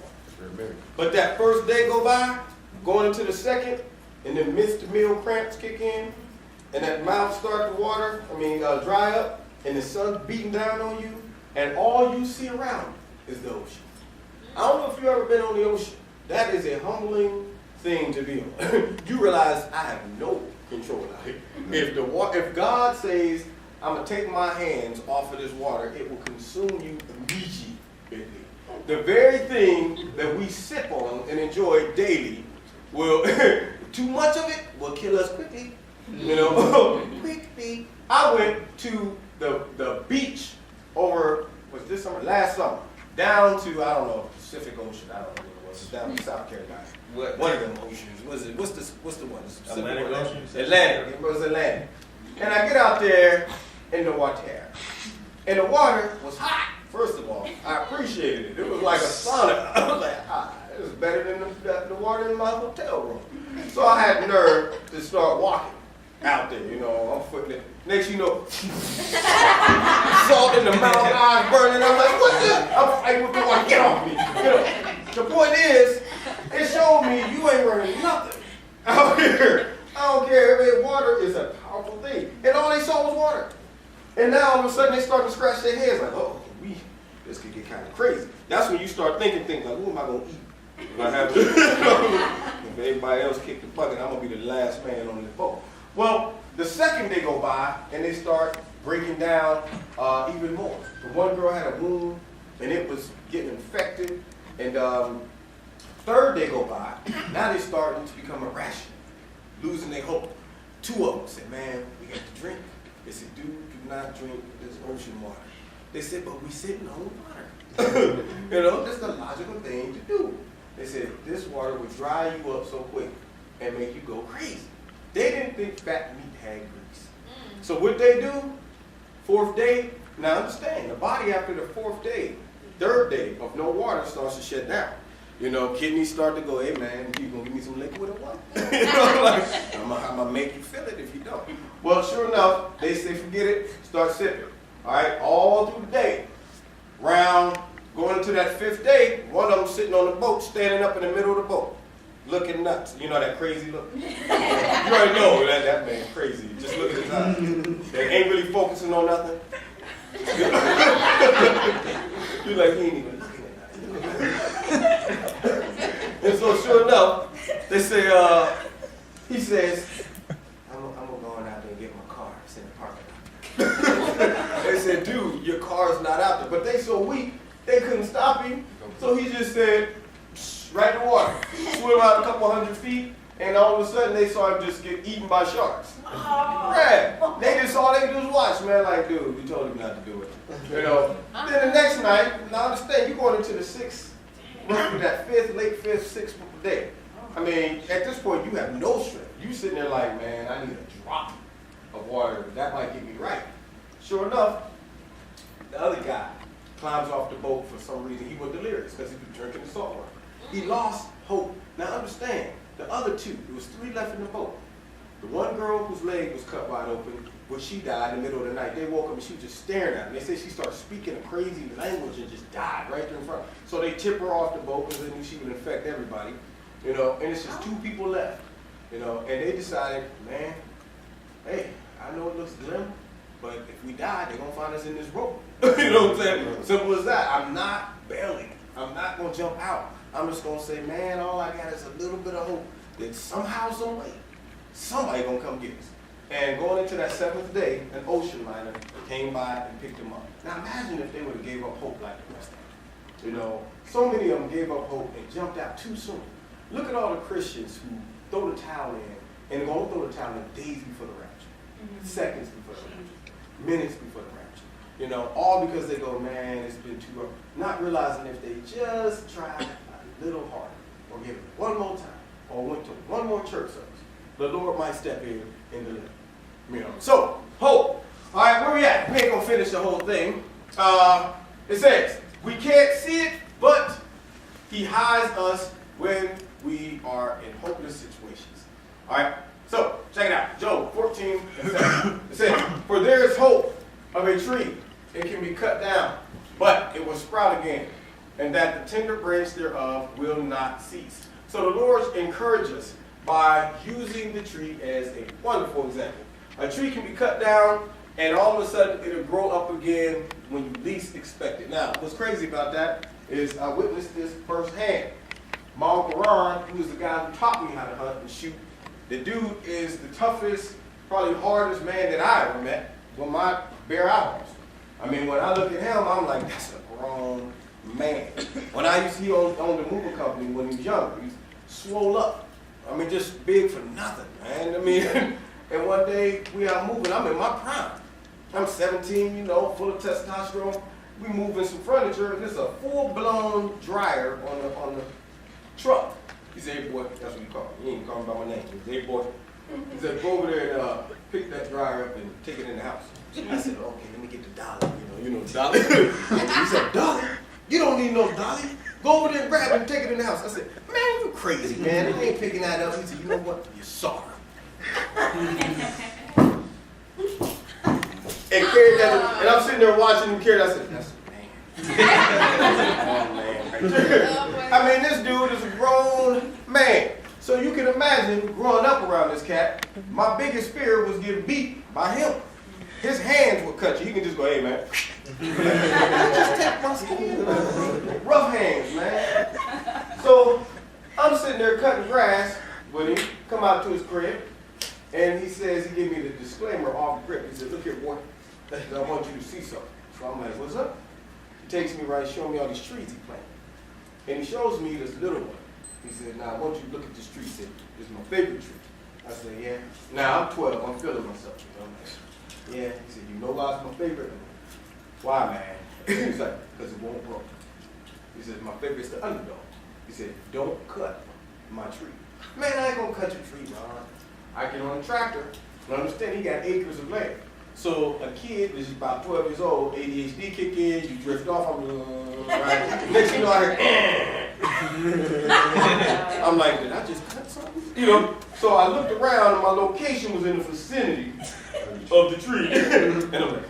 But that first day go by, going into the second, and then mid-meal cramps kick in, and that mouth start to dry up, and the sun's beating down on you, and all you see around is the ocean. I don't know if you've ever been on the ocean. That is a humbling thing to be on. You realize I have no control out here. If God says, I'm going to take my hands off of this water, it will consume you immediately. The very thing that we sip on and enjoy daily will, too much of it will kill us quickly. Quickly. I went to the beach last summer, down to, I don't know, Pacific Ocean, I don't know what it was, down to South Carolina. One of them oceans. What's the one? Atlantic Ocean? Atlantic. It was Atlantic. And I get out there in the water. And the water was hot, first of all. I appreciated it. It was like a sauna. I was like, it was better than the water in my hotel room. So I had the nerve to start walking out there, I'm footing it. Next you know, salt in the mouth, eyes burning. I'm like, what's this? I'm fighting with the water, get off me. The point is, it showed me you ain't learning nothing out here. I don't care. Water is a powerful thing. And all they saw was water. And now all of a sudden they start to scratch their heads like, this could get kind of crazy. That's when you start thinking things like, who am I going to eat? If I have If everybody else kick the bucket, I'm going to be the last man on the boat. Well, the second day go by, and they start breaking down even more. The one girl had a wound, and it was getting infected. And third day go by, now they're starting to become irrational, losing their hope. Two of them said, man, we got to drink. They said, dude, do not drink this ocean water. They said, but we sitting on water. You know, that's the logical thing to do. They said, this water would dry you up so quick and make you go crazy. They didn't think fat meat had grease. So what they do, fourth day, now understand, the body after the fourth day, third day of no water starts to shut down. You know, kidneys start to go, hey man, you gonna give me some liquid or what? You know, like, I'm gonna make you feel it if you don't. Well, sure enough, they say forget it, start sipping. All right, all through the day. Going into that fifth day, one of them sitting on the boat, standing up in the middle of the boat, looking nuts. You know that crazy look? You already know that man crazy. Just look at his eyes. They ain't really focusing on nothing. You're like, he ain't even looking at nothing. And so sure enough, they say, he says, I'm gonna go on out there and get my car. It's in the parking lot. They said, dude, your car's not out there. But they so weak, they couldn't stop him. So he just said, right in the water. Swim out a couple 100 feet, and all of a sudden they saw him just get eaten by sharks. Right. They just all they could do was watch, man, like, dude, we told him not to do it. You know. Then the next night, now understand, you're going into the sixth, roughly that late fifth, sixth day. I mean, at this point, you have no strength. You sitting there like, man, I need a drop of water. That might get me right. Sure enough, the other guy climbs off the boat for some reason. He was delirious because he was drinking the salt water. He lost hope. Now understand, the other two, there was 3 left in the boat. The one girl whose leg was cut wide open, when she died in the middle of the night, they woke up and she was just staring at them. They said she started speaking a crazy language and just died right there in front. So they tip her off the boat because they knew she would infect everybody. You know, and it's just 2 people left. You know, and they decided, man, hey, I know it looks glim, but if we die, they're going to find us in this rope. You know what I'm saying? Simple as that. I'm not bailing. I'm not going to jump out. I'm just going to say, man, all I got is a little bit of hope that somehow, some way, somebody going to come get us. And going into that 7th day, an ocean liner came by and picked them up. Now imagine if they would have gave up hope like the rest of them. You know, so many of them gave up hope and jumped out too soon. Look at all the Christians who throw the towel in, and they're going to throw the towel in days before the rapture, seconds before the rapture, minutes before the rapture. You know, all because they go, man, it's been too rough. Not realizing if they just tried a little harder, or give it one more time, or went to one more church service, the Lord might step in and deliver. You know, so hope. All right, where we at? We ain't gonna finish the whole thing. It says we can't see it, but He hides us when we are in hopeless situations. All right, so check it out. Job 14:7. It says, "For there is hope of a tree; it can be cut down, but it will sprout again, and that the tender branch thereof will not cease." So the Lord encourages us by using the tree as a wonderful example. A tree can be cut down, and all of a sudden it'll grow up again when you least expect it. Now, what's crazy about that is I witnessed this firsthand. My Uncle Ron, who was the guy who taught me how to hunt and shoot, the dude is the toughest, probably hardest man that I ever met with my bare eyeballs. I mean, when I look at him, I'm like, that's a grown man. When I used to, he owned the moving company when he was younger. He's swole up. I mean, just big for nothing, man. I mean, and one day we are moving. I'm in my prime. I'm 17, you know, full of testosterone. We moving some furniture, and there's a full-blown dryer on the truck. He said, "Hey, boy," that's what he called me. He ain't call me by my name. He said, "Hey, boy." He said, "Go over there and pick that dryer up and take it in the house." I said, "Okay, let me get the dolly." You know the dolly. He said, "Dolly? You don't need no dolly. Go over there and grab it and take it in the house." I said, "Man, you crazy, man. I ain't picking that up." He said, "You know what? You're sorry." And carried that, and I'm sitting there watching him carry that. I said, "That's a man." Man. I mean, this dude is a grown man. So you can imagine growing up around this cat, my biggest fear was getting beat by him. His hands would cut you. He can just go, "Hey, man." Just tap my skin. Rough hands, man. So I'm sitting there cutting grass, with him, come out to his crib, and he says, he gave me the disclaimer off the rip. He said, look here, boy, I want you to see something. So I'm like, what's up? He takes me right, showing me all these trees he planted. And he shows me this little one. He said, now I want you to look at this tree. He said, this is my favorite tree. I said, yeah. Now I'm 12, I'm feeling myself. I'm like, yeah. He said, you know why it's my favorite? Why, man? He's like, because it won't grow. He said, my favorite's the underdog. He said, don't cut my tree. Man, I ain't gonna cut your tree, Ron. I get on a tractor, and understand he got acres of land. So a kid is about 12 years old, ADHD kick in, you drift off, right? Next thing you know, I hear, I'm like, did I just cut something? You know, so I looked around and my location was in the vicinity of the tree. And I'm like,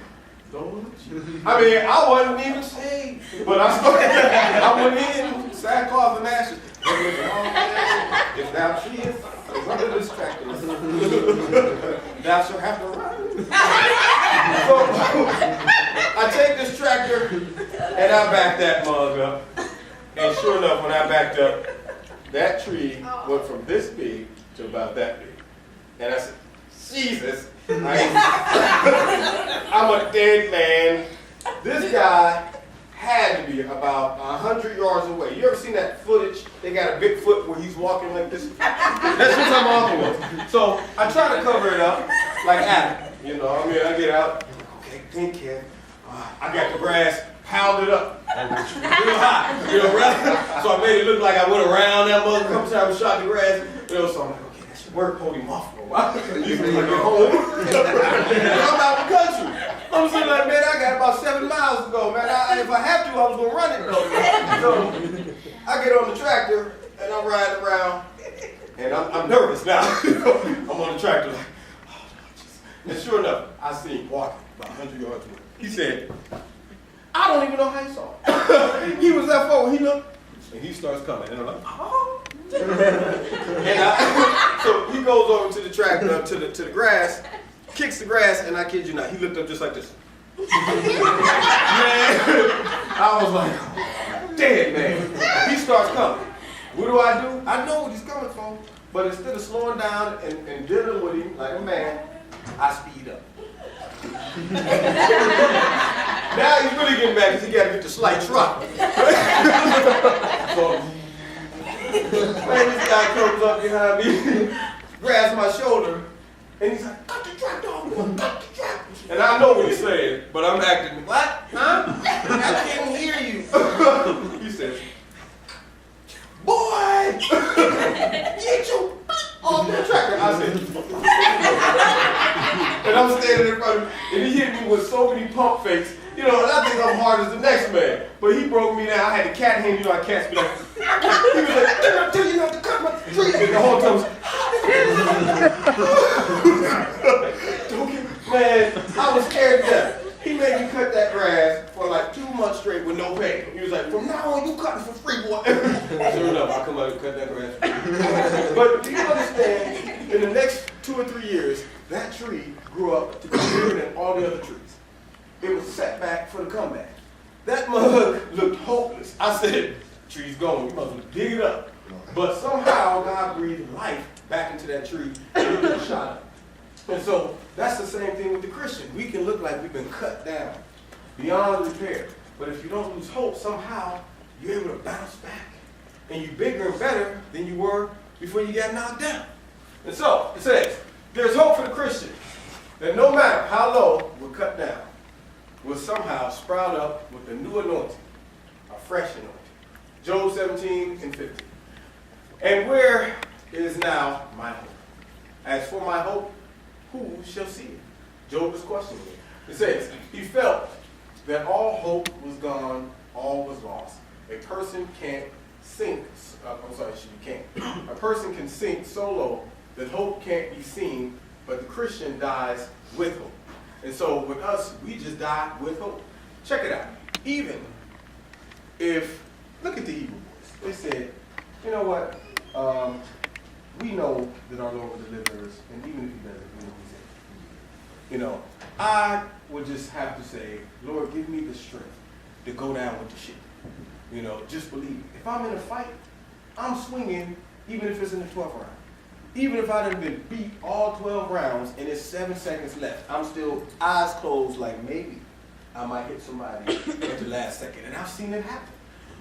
don't you? I mean, I wasn't even saved, but I went in, sackcloth and ashes. If thou treest under this tractor, thou shalt have to run. So I take this tractor and I back that mug up. And sure enough, when I backed up, that tree went from this big to about that big. And I said, Jesus, I'm a dead man. This guy had to be about 100 yards away. You ever seen that footage? They got a Bigfoot where he's walking like this. That's what I'm walking with. So I try to cover it up like Adam. You know, I mean, I get out. Okay, think here. I got the grass, piled it up. Real high. You know, right? So I made it look like I went around that mother a couple times, shot the grass. You know, so I'm like, okay, that should work. Hold him off for a while. He's like, at home. I'm out the country. I'm sitting like, man, I got about 7 miles to go, man. If I have to, I was going to run it, though. So I get on the tractor, and I'm riding around, and I'm nervous now. I'm on the tractor like, oh, no, Jesus. And sure enough, I see him walking about 100 yards away. He said, I don't even know how he saw it. He was that forward, he looked, and he starts coming. And I'm like, oh. And so he goes over to the tractor, to the grass, kicks the grass, and I kid you not, he looked up just like this. Man, I was like, oh, dead man. He starts coming. What do? I know what he's coming from, but instead of slowing down and dealing with him like a man, I speed up. Now he's really getting mad because he got to get the slight trot. So, man, this guy comes up behind me, grabs my shoulder, and he's like, cut the tractor off, cut the tractor. And I know what he's saying, but I'm acting, what? Huh? I can't hear you. He says, boy, get you off that tractor. I said, and I'm standing in front of him, and he hit me with so many pump fakes. You know, and I think I'm hard as the next man. But he broke me down. I had the cat hand, you know, I can't be like, he was like, did I tell you not to cut my tree? And the whole time was, don't get, man, I was scared to death. He made me cut that grass for like 2 months straight with no pay. He was like, from now on, you cutting for free, boy. Sure enough, I come out and cut that grass. But do you understand, in the next 2 or 3 years, that tree grew up to be bigger than all the other trees. It was set back for the comeback. That mug looked hopeless. I said, tree's gone, you must dig it up. But somehow God breathed life back into that tree and it shot up. And so that's the same thing with the Christian. We can look like we've been cut down beyond repair. But if you don't lose hope, somehow you're able to bounce back. And you're bigger and better than you were before you got knocked down. And so it says, there's hope for the Christian that no matter how low we're cut down, will somehow sprout up with a new anointing, a fresh anointing. Job 17 and 15. And where is now my hope? As for my hope, who shall see it? Job is questioning it. It says, he felt that all hope was gone, all was lost. A person can't sink, a person can sink so low that hope can't be seen, but the Christian dies with hope. And so with us, we just die with hope. Check it out. Even if, look at the Hebrew boys. They said, you know what? We know that our Lord will deliver us, and even if he doesn't, we know he's able. You know, I would just have to say, Lord, give me the strength to go down with the ship. You know, just believe. If I'm in a fight, I'm swinging, even if it's in the 12th round. even if I done been beat all 12 rounds and there's 7 seconds left, I'm still eyes closed like maybe I might hit somebody at the last second. And I've seen it happen.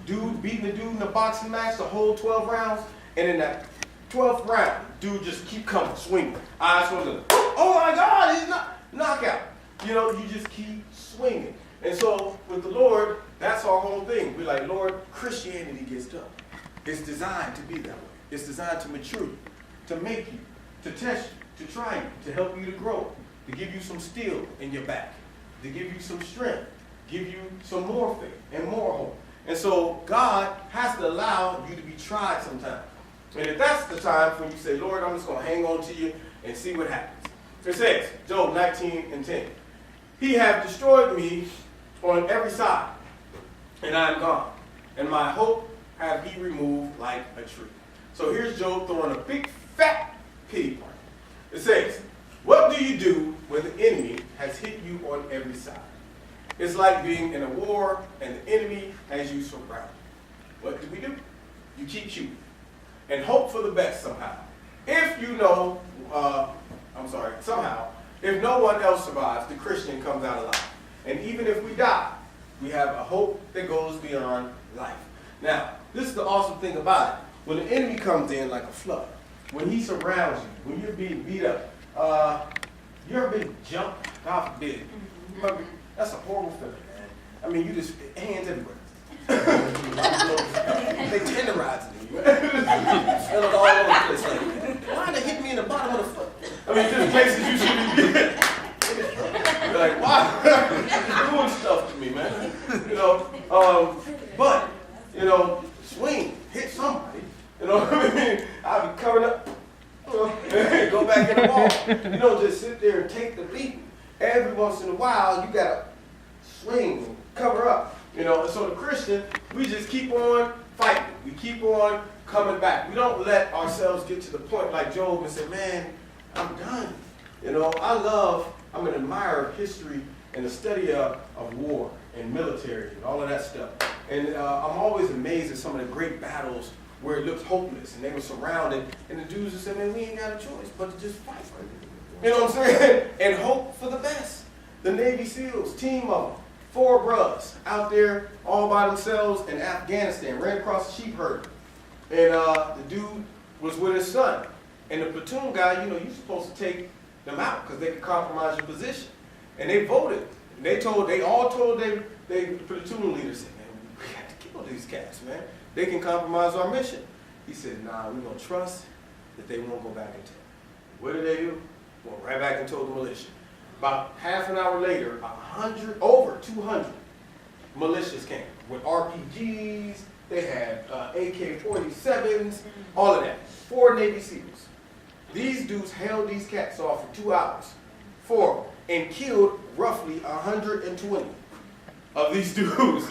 Dude beating a dude in a boxing match the whole 12 rounds, and in that 12th round, dude just keep coming, swinging. Eyes closed. Oh my God, he's not knockout. You know, you just keep swinging. And so with the Lord, that's our whole thing. We're like, Lord, Christianity gets done. It's designed to be that way. It's designed to mature you, to make you, to test you, to try you, to help you to grow, to give you some steel in your back, to give you some strength, give you some more faith and more hope. And so God has to allow you to be tried sometimes. And if that's the time when you say, Lord, I'm just going to hang on to you and see what happens. It says, Job 19:10, He hath destroyed me on every side, and I am gone, and my hope have he removed like a tree. So here's Job throwing a big fat pity party. It says, what do you do when the enemy has hit you on every side? It's like being in a war and the enemy has you surrounded. What do? You keep shooting and hope for the best somehow. If you know, somehow, if no one else survives, the Christian comes out alive. And even if we die, we have a hope that goes beyond life. Now, this is the awesome thing about it. When the enemy comes in like a flood, when he surrounds you, when you're being beat up, you ever been jumped? God forbid. That's a horrible feeling, man. I mean, you just, hands everywhere. They tenderizing you. Feel it all over the place. Like, why they hit me in the bottom of the foot? I mean, just places you shouldn't be. You're like, why? You're doing stuff to me, man. You know, but, you know, swing, hit somebody. You know what I mean? I'll be covering up. Go back in the wall. You know, just sit there and take the beating. Every once in a while, you gotta swing and cover up. You know, and so the Christian, we just keep on fighting. We keep on coming back. We don't let ourselves get to the point like Job and say, man, I'm done. You know, I'm an admirer of history and the study of war and military and all of that stuff. And I'm always amazed at some of the great battles where it looks hopeless and they were surrounded and the dudes just said, man, we ain't got a choice but to just fight. You know what I'm saying? And hope for the best. The Navy SEALs, team of them, 4 brothers out there all by themselves in Afghanistan, ran across a sheep herd. And the dude was with his son. And the platoon guy, you know, you're supposed to take them out because they could compromise your position. And they voted. They all told their platoon leader, said, man, we got to kill these cats, man. They can compromise our mission. He said, nah, we're going to trust that they won't go back and tell. What did they do? Went right back and told the militia. About half an hour later, over 200 militias came with RPGs. They had AK-47s, all of that. 4 Navy SEALs. These dudes held these cats off for 2 hours, 4, and killed roughly 120 of these dudes.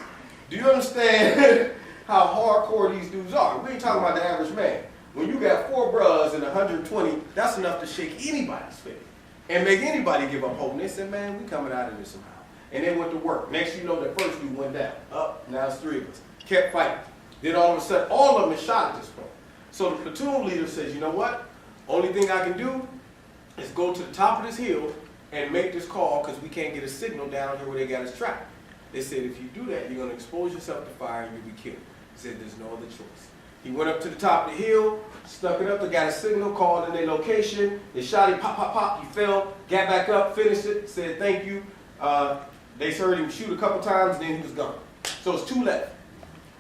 Do you understand how hardcore these dudes are? We ain't talking about the average man. When you got 4 brothers and 120, that's enough to shake anybody's faith and make anybody give up hope. And they said, man, we coming out of this somehow. And they went to work. Next you know, the first dude went down. Up, now it's 3 of us. Kept fighting. Then all of a sudden, all of them is shot at this point. So the platoon leader says, you know what? Only thing I can do is go to the top of this hill and make this call because we can't get a signal down here where they got us trapped. They said, if you do that, you're going to expose yourself to fire and you'll be killed. He said, there's no other choice. He went up to the top of the hill, stuck it up, they got a signal, called in their location. They shot him, pop, pop, pop. He fell, got back up, finished it, said thank you. They heard him shoot a couple times, and then he was gone. So it's 2 left.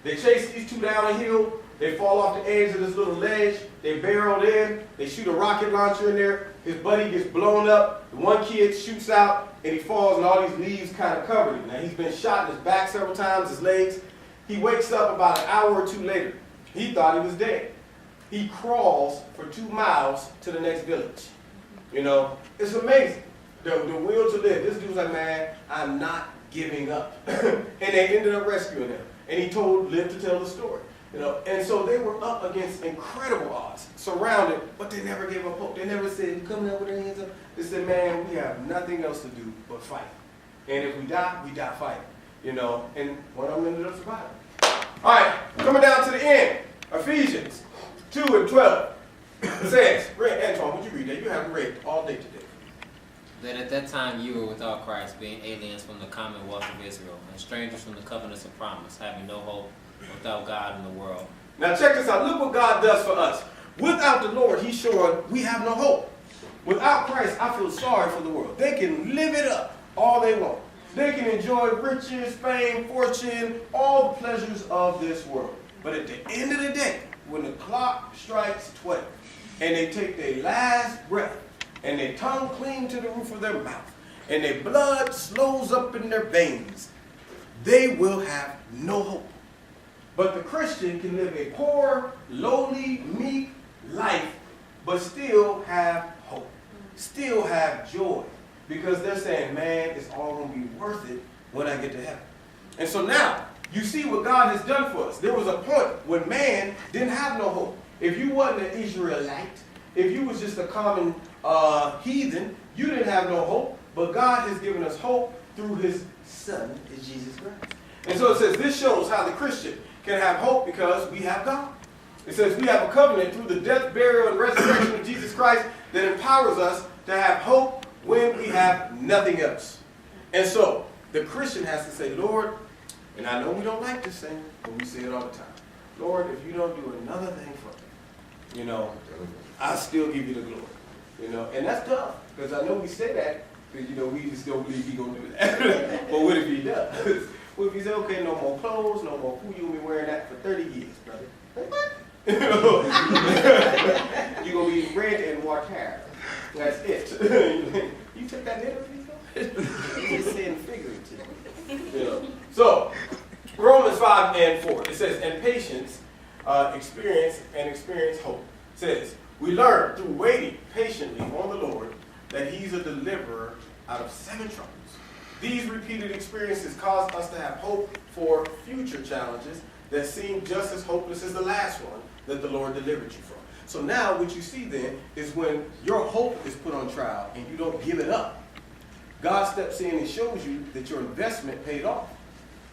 They chase these 2 down the hill. They fall off the edge of this little ledge. They barreled in. They shoot a rocket launcher in there. His buddy gets blown up. The one kid shoots out, and he falls, and all these leaves kind of covered him. Now, he's been shot in his back several times, his legs. He wakes up about an hour or 2 later. He thought he was dead. He crawls for 2 miles to the next village. You know, it's amazing. The will to live. This dude's like, man, I'm not giving up. And they ended up rescuing him. And he lived to tell the story. You know, and so they were up against incredible odds, surrounded, but they never gave up hope. They never said, coming up with their hands up. They said, man, we have nothing else to do but fight. And if we die fighting. You know, and one of them ended up surviving. All right, coming down to the end. Ephesians 2:12. It says, Antoine, would you read that? You haven't read all day today. That at that time you were without Christ, being aliens from the commonwealth of Israel, and strangers from the covenants of promise, having no hope, without God in the world. Now check this out. Look what God does for us. Without the Lord, he's showing we have no hope. Without Christ, I feel sorry for the world. They can live it up all they want. They can enjoy riches, fame, fortune, all the pleasures of this world. But at the end of the day, when the clock strikes 12, and they take their last breath, and their tongue cling to the roof of their mouth, and their blood slows up in their veins, they will have no hope. But the Christian can live a poor, lowly, meek life, but still have hope, still have joy, because they're saying, man, it's all going to be worth it when I get to heaven. And so now, you see what God has done for us. There was a point when man didn't have no hope. If you wasn't an Israelite, if you was just a common heathen, you didn't have no hope, but God has given us hope through his Son, is Jesus Christ. And so it says, this shows how the Christian can have hope because we have God. It says we have a covenant through the death, burial, and resurrection of Jesus Christ that empowers us to have hope when we have nothing else. And so the Christian has to say, Lord, and I know we don't like this thing, but we say it all the time, Lord, if you don't do another thing for me, I still give you the glory. And that's tough, because I know we say that, because, we just don't believe he's going to do that. But what if he does? What if he says, okay, no more clothes, no more food, you'll be wearing that for 30 years, brother. Like, what? You're going to be eating bread and water. That's it. You took that literally, though? You're just saying figuratively. So, Romans 5 and 4, it says, and patience, experience hope. It says, we learn through waiting patiently on the Lord that he's a deliverer out of 7 troubles. These repeated experiences cause us to have hope for future challenges that seem just as hopeless as the last one that the Lord delivered you from. So now what you see then is when your hope is put on trial and you don't give it up, God steps in and shows you that your investment paid off.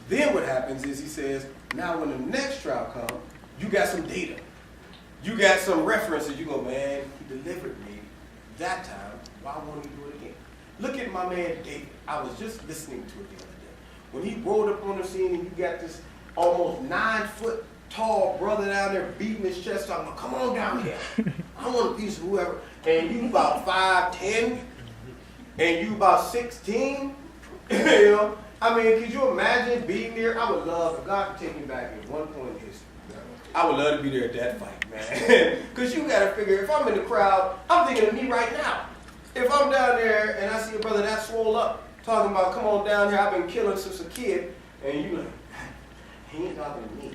Then what happens is he says, now when the next trial comes, you got some data. You got some references. You go, man, he delivered me that time. Why won't he do it again? Look at my man David. I was just listening to it the other day. When he rolled up on the scene and you got this almost 9-foot tall brother down there beating his chest, talking about, come on down here. I want a piece of whoever. And you about 5'10", and you about 16. I mean, could you imagine being there? I would love, if God could take me back at one point in history, I would love to be there at that fight, man. Because you got to figure, if I'm in the crowd, I'm thinking of me right now. If I'm down there and I see a brother that swole up, talking about, come on down here, I've been killing since a kid, and you like, he ain't talking to me.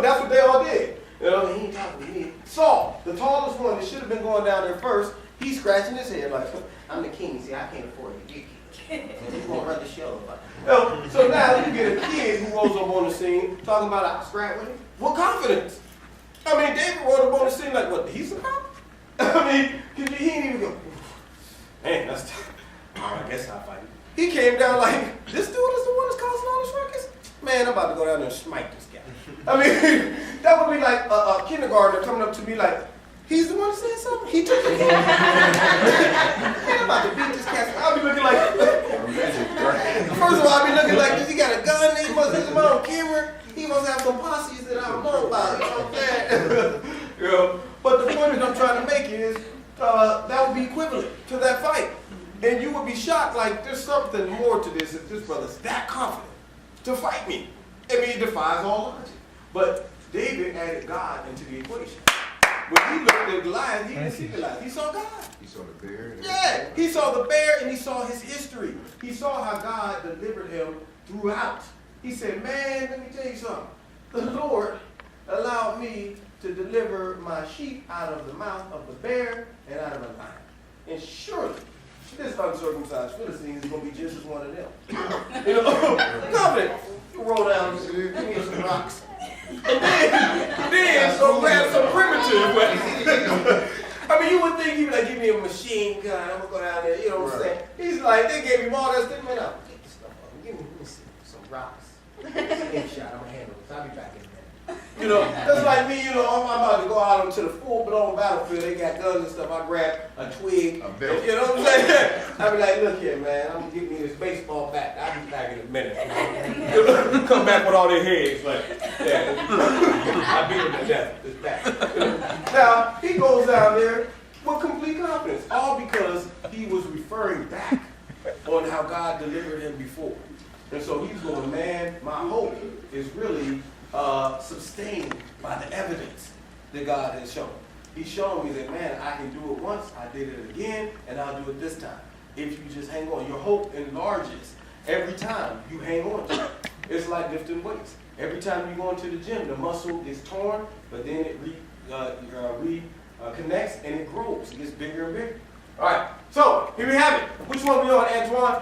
That's what they all did. He ain't talking to me. Saul, the tallest one that should have been going down there first, he's scratching his head like, I'm the king. See, I can't afford you, big kid. He's going to run the show. So now you get a kid who rolls up on the scene talking about I scrap with him. What confidence? I mean, David rolled up on the scene like, what, he's a cop? I mean, he didn't even go, man, that's tough. I guess I'll fight him. He came down like, this dude is the one that's causing all this ruckus? Man, I'm about to go down there and smite this guy. I mean, that would be like a kindergartner coming up to me like, he's the one that said something? He took the kid? Man, I'm about to beat this cat. I'll be looking like, first of all, I'll be looking like, does he got a gun? He must have him on camera. He must have some posses that I don't know about. You know what I'm saying? But the point that I'm trying to make is that would be equivalent to that fight. And you would be shocked, like, there's something more to this if this brother's that confident to fight me. I mean, it defies all logic. But David added God into the equation. When he looked at Goliath, he didn't see Goliath. He saw God. He saw the bear. Yeah, he saw the bear and he saw his history. He saw how God delivered him throughout. He said, man, let me tell you something. The Lord allowed me to deliver my sheep out of the mouth of the bear and out of a lion. And surely, this uncircumcised Philistine is going to be just as one of them. Confident. You roll down, give me some rocks. And then so grab some primitive weapons. I mean, you would think he would like, give me a machine gun. I'm going to go down there, you know what I'm saying? He's like, they gave him all that stuff. Man, I'll get this stuff up. Give me some rocks. Some shot. I'm going to handle this. I'll be back in a minute. You know, that's like me, you know, I'm about to go out onto the full-blown battlefield. They got guns and stuff. I grab a twig. A belt. You know what I'm saying? I be like, look here, man. I'm going to get me this baseball bat. I'll be back in a minute. You know? Come back with all their heads. Like, yeah. I beat them to death. It's back. Now, he goes down there with complete confidence. All because he was referring back on how God delivered him before. And so he's going, man, my hope is really sustained by the evidence that God has shown. He's showing me that, man, I can do it once, I did it again, and I'll do it this time. If you just hang on, your hope enlarges every time you hang on to it. It's like lifting weights. Every time you go into the gym, the muscle is torn, but then it reconnects and it grows. It gets bigger and bigger. All right, so here we have it. Which one we on, Antoine?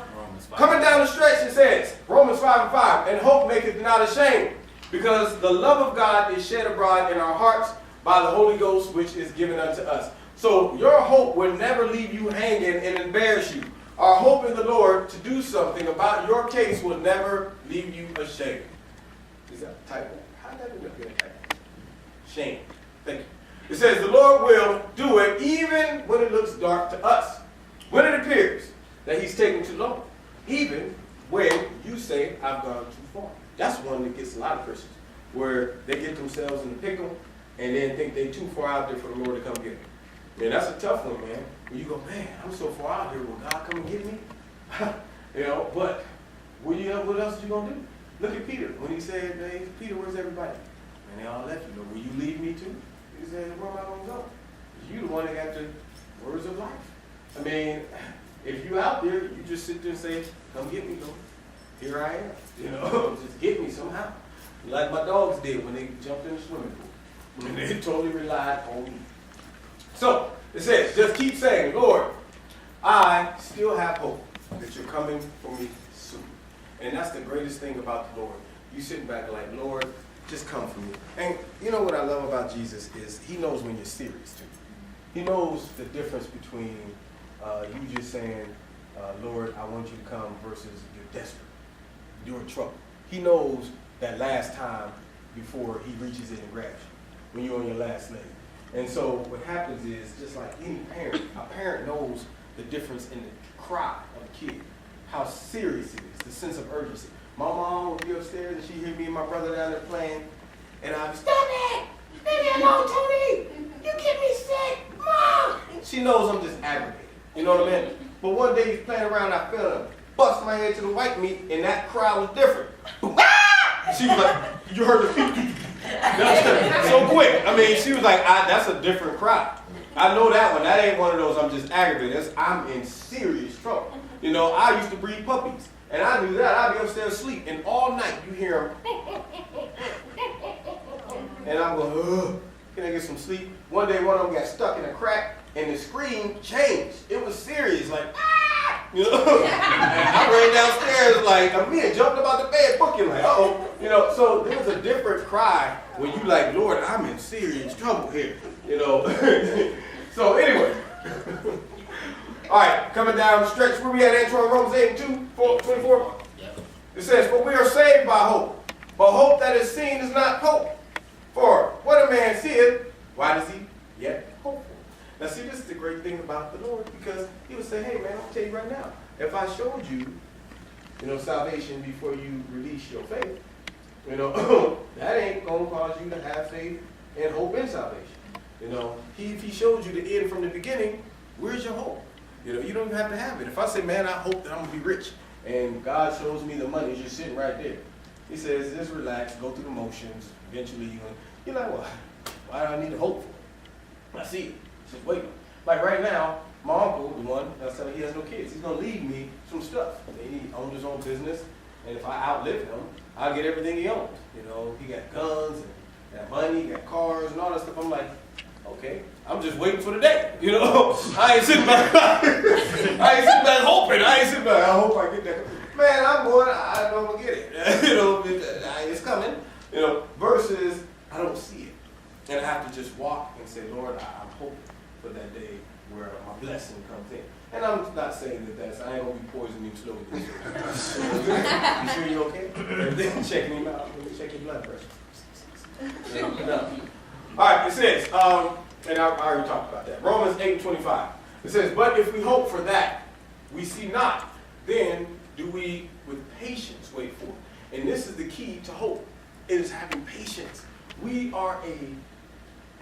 Coming down the stretch, it says, Romans 5:5, and hope maketh not ashamed, because the love of God is shed abroad in our hearts by the Holy Ghost, which is given unto us. So your hope will never leave you hanging and embarrass you. Our hope in the Lord to do something about your case will never leave you ashamed. Is that a typo? How did that end up being a typo? Shame. Thank you. It says the Lord will do it even when it looks dark to us. When it appears that he's taking too long. Even when you say, I've gone too far. That's one that gets a lot of Christians, where they get themselves in a pickle and then think they're too far out there for the Lord to come get them. Man, that's a tough one, man. When you go, man, I'm so far out here, will God come and get me? You know, but what else are you going to do? Look at Peter. When he said, hey, Peter, where's everybody? And they all left you. Will you leave me too? He said, where am I going to go? You the one that got the words of life. I mean, if you out there, you just sit there and say, come get me, Lord. Here I am. You know, just get me somehow. Like my dogs did when they jumped in the swimming pool. And they totally relied on me. So, it says, just keep saying, Lord, I still have hope that you're coming for me soon. And that's the greatest thing about the Lord. You sitting back like, Lord, just come for me. And you know what I love about Jesus is he knows when you're serious too. He knows the difference between you just saying, Lord, I want you to come versus you're desperate. You're in trouble. He knows that last time before he reaches in and grabs you, when you're on your last leg. And so what happens is, just like any parent, a parent knows the difference in the cry of a kid, how serious it is, the sense of urgency. My mom would be upstairs and she'd hear me and my brother down there playing, and I'd be, stop it! Leave me alone, Tony! You get me sick! Mom! She knows I'm just aggravated. You know what I mean? But one day he's playing around, I felt him bust my head to the white meat, and that cry was different. She was like, you heard the feet. So quick. I mean, she was like, that's a different cry. I know that one. That ain't one of those I'm just aggravated. I'm in serious trouble. You know, I used to breed puppies, and I knew that. I'd be upstairs asleep, and all night you hear them. And I'm going, ugh, can I get some sleep? One day one of them got stuck in a crack, and the scream changed. It was serious, like, ah! You know? And I ran downstairs like, I jumped about the bed, booking like, uh-oh. You know, so there was a different cry when you like, Lord, I'm in serious trouble here. You know? So anyway. All right, coming down the stretch, where we at, Antoine? Romans 8:24. It says, for we are saved by hope. But hope that is seen is not hope. For what a man seeth, why does he yet hope for? Now see, this is the great thing about the Lord, because he would say, hey man, I'll tell you right now, if I showed you, salvation before you release your faith, that ain't going to cause you to have faith and hope in salvation. If he showed you the end from the beginning, where's your hope? You don't even have to have it. If I say, man, I hope that I'm going to be rich, and God shows me the money, you're sitting right there. He says, just relax, go through the motions, eventually you're like, well, why do I need to hope for it? I see it. Just waiting. Like right now, my uncle, the one that's telling he has no kids, he's going to leave me some stuff. He owns his own business, and if I outlive him, I'll get everything he owns. He got guns, and got money, got cars, and all that stuff. I'm like, okay, I'm just waiting for the day. I ain't sitting back. Hoping. I ain't sitting back. I hope I get that. Man, I know I'm going to get it. It's coming. Versus I don't see it. And I have to just walk and say, Lord, I'm hoping for that day where my blessing comes in. And I'm not saying that I ain't going to be poisoning you slowly. You sure you're okay? Everything checking him out. Let me check your blood pressure. No. All right, it says, and I already talked about that. Romans 8:25. It says, but if we hope for that, we see not, then do we with patience wait for it. And this is the key to hope. It is having patience. We are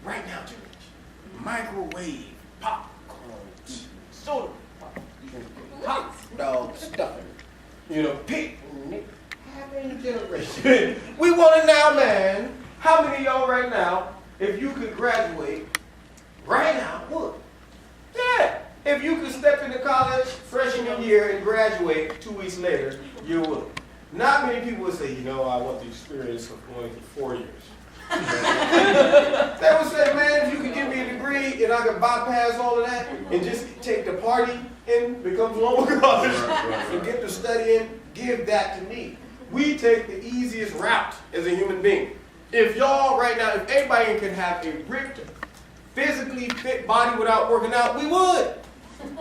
right now, generation, microwave, popcorn, soda, hot dog stuffing, pig, having generation. We want it now, man. How many of y'all right now, if you could graduate right now, would? Yeah. If you could step into college freshman year and graduate 2 weeks later, you would. Not many people would say, I want the experience of going through 4 years. They would say, man, if you could give me a degree and I could bypass all of that and just take the party and become alone with college and get to studying, give that to me. We take the easiest route as a human being. If y'all right now, if anybody could have a ripped, physically fit body without working out, we would.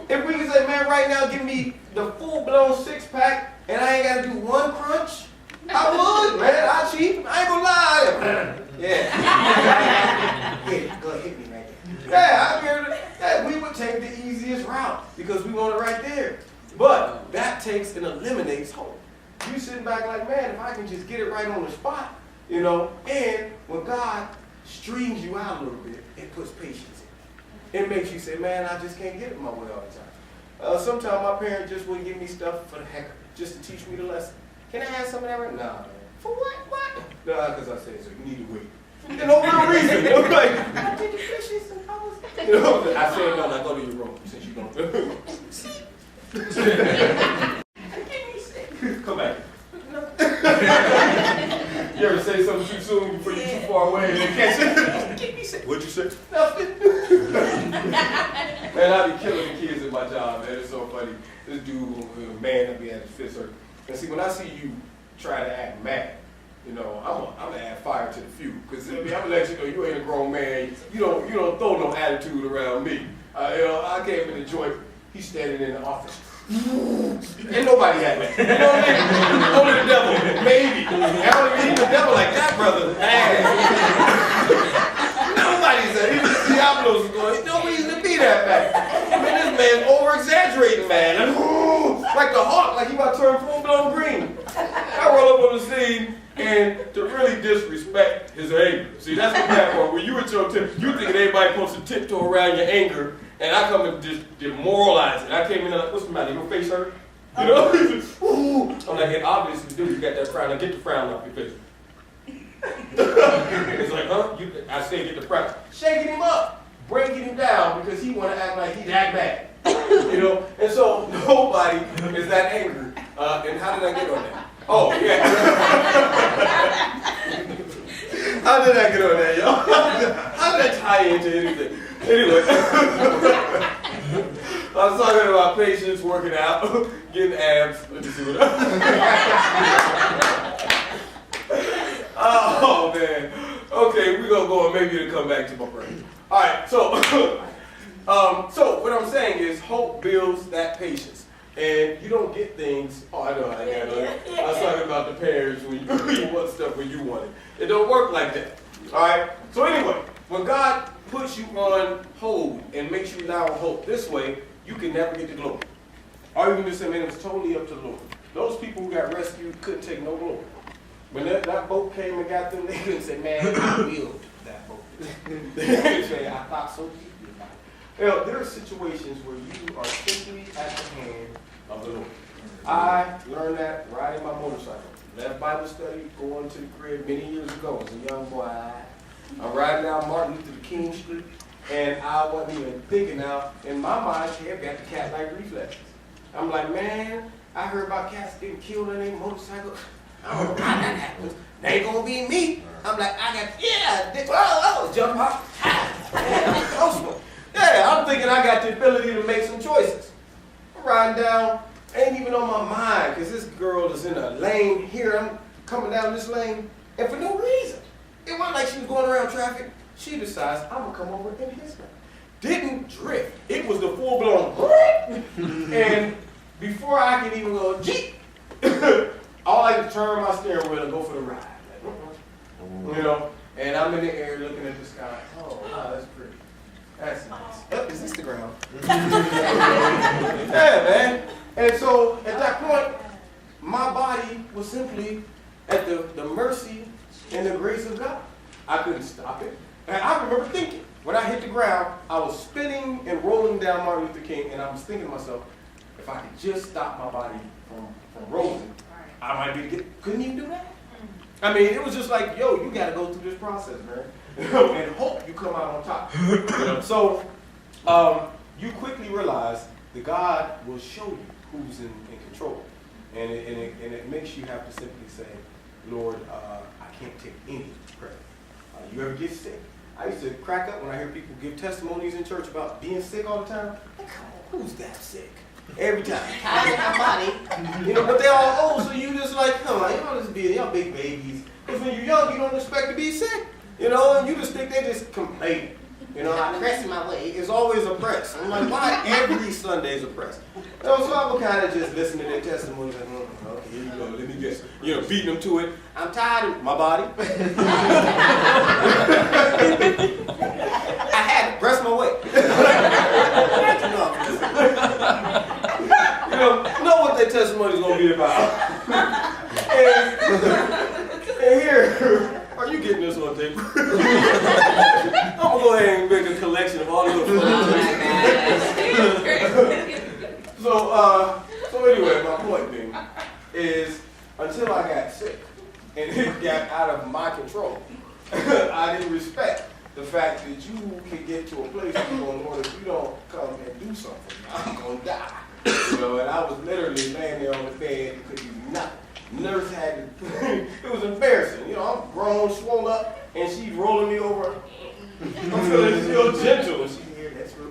If we could say, man, right now, give me the full-blown six-pack and I ain't got to do one crunch, I would, man. I cheat. I ain't gonna lie. Yeah. Yeah, go ahead, hit me right there. Yeah, we would take the easiest route because we want it right there. But that takes and eliminates hope. You sitting back like, man, if I can just get it right on the spot, and when God strings you out a little bit, it puts patience in. It makes you say, man, I just can't get it my way all the time. Sometimes my parents just wouldn't give me stuff for the heck of it, just to teach me the lesson. Can I have some of that right now? Nah, for what? What? Nah, because I said so. You need to wait. No real reason. I'm like, I did the dishes and I was. I said no. Now go to your room since you don't. Come back. You ever say something too soon before you're too far away and they catch it? What'd you say? Nothing. Man, I be killing the kids at my job, man. It's so funny. This dude, man, that be at his fist hurt. And see, when I see you try to act mad, I'm gonna add fire to the fuel. Because I'm gonna let you know you ain't a grown man. You don't throw no attitude around me. I came in the joint. He's standing in the office. Ain't nobody had that. You know what I mean? Only the devil, maybe. I don't even the devil like that, brother. Nobody's there. Even the Diablos is going, no reason to be that bad. Man, this man's over-exaggerating, man. Like the Hawk, like he about to turn full-blown green. I roll up on the scene, and to really disrespect his anger. See, that's the bad part. When you at your you thinking everybody supposed to tiptoe around your anger, and I come and just demoralize it. I came in like, what's the matter? Your face hurt? I'm like, it obviously do. You got that frown. Now get the frown off your face. It's like, huh? I say get the frown. Shaking him up, breaking him down because he want to act like he's that bad. And so nobody is that angry. And how did I get on that? Oh, yeah. How did I get on that, y'all? How did I tie into anything? Anyway, I was talking about patience, working out, getting abs. Let me see what Oh, man. Okay, we're going to go and maybe it'll come back to my brain. All right, so what I'm saying is hope builds that patience. And you don't get things, I know how I got it. I was talking about the parents when you want stuff when you want it. It don't work like that. All right? So anyway, when God puts you on hold and makes you rely on hope this way, you can never get the glory. Or you can just say, man, it was totally up to the Lord. Those people who got rescued couldn't take no glory. When that boat came and got them, they couldn't say, man, I willed that boat. They couldn't say, I thought so deeply about it. There are situations where you are simply at the hand of the Lord. I learned that riding my motorcycle. Left Bible study, going to the crib many years ago as a young boy. I'm riding down Martin Luther King Street, and I wasn't even thinking now. In my mind, I've got the cat-like reflexes. I'm like, man, I heard about cats getting killed on their motorcycle. I don't know how that happens. They ain't gonna be me. I'm like, jump up. Yeah, I'm thinking I got the ability to make some choices. I'm riding down, ain't even on my mind, because this girl is in a lane here. I'm coming down this lane, and for no reason. It wasn't like she was going around traffic. She decides, I'm gonna come over in his lane. Didn't drift. It was the full-blown and before I could even go, Jeep, all I could turn my steering wheel and go for the ride. And I'm in the air looking at the sky. Oh, wow, that's pretty. That's nice. Oh, is this the ground? Yeah, man. And so at that point, my body was simply at the mercy and the grace of God. I couldn't stop it. And I remember thinking, when I hit the ground, I was spinning and rolling down Martin Luther King, and I was thinking to myself, if I could just stop my body from rolling, I might be good. Couldn't even do that. I mean, it was just like, yo, you got to go through this process, man. And hope you come out on top. So you quickly realize that God will show you who's in control. And it makes you have to simply say, Lord, I can't take any credit. You ever get sick? I used to crack up when I hear people give testimonies in church about being sick all the time. Like, come on, who's that sick? Every time. I get my body. But they're all old, so you just like, come on, y'all just be, y'all big babies. Because when you're young, you don't expect to be sick. And you just think they just complain. I'm pressing my way. It's always a press. I'm like, why every Sunday is a press? So I would kind of just listen to their testimonies like, okay, here you go, let me guess. Beating them to it. I'm tired of my body. I had to press my way. Know what their testimony is going to be about. and here, are you getting this on tape? I'm going to go ahead and make a collection of all the little So anyway, my point being is until I got sick and it got out of my control, I didn't respect the fact that you can get to a place where you're going, Lord, if you don't come and do something, I'm going to die. And I was literally laying there on the bed and couldn't do nothing. Nurse had to, it was embarrassing. I'm grown, swole up, and she's rolling me over. I'm feeling still gentle. And she here, that's real.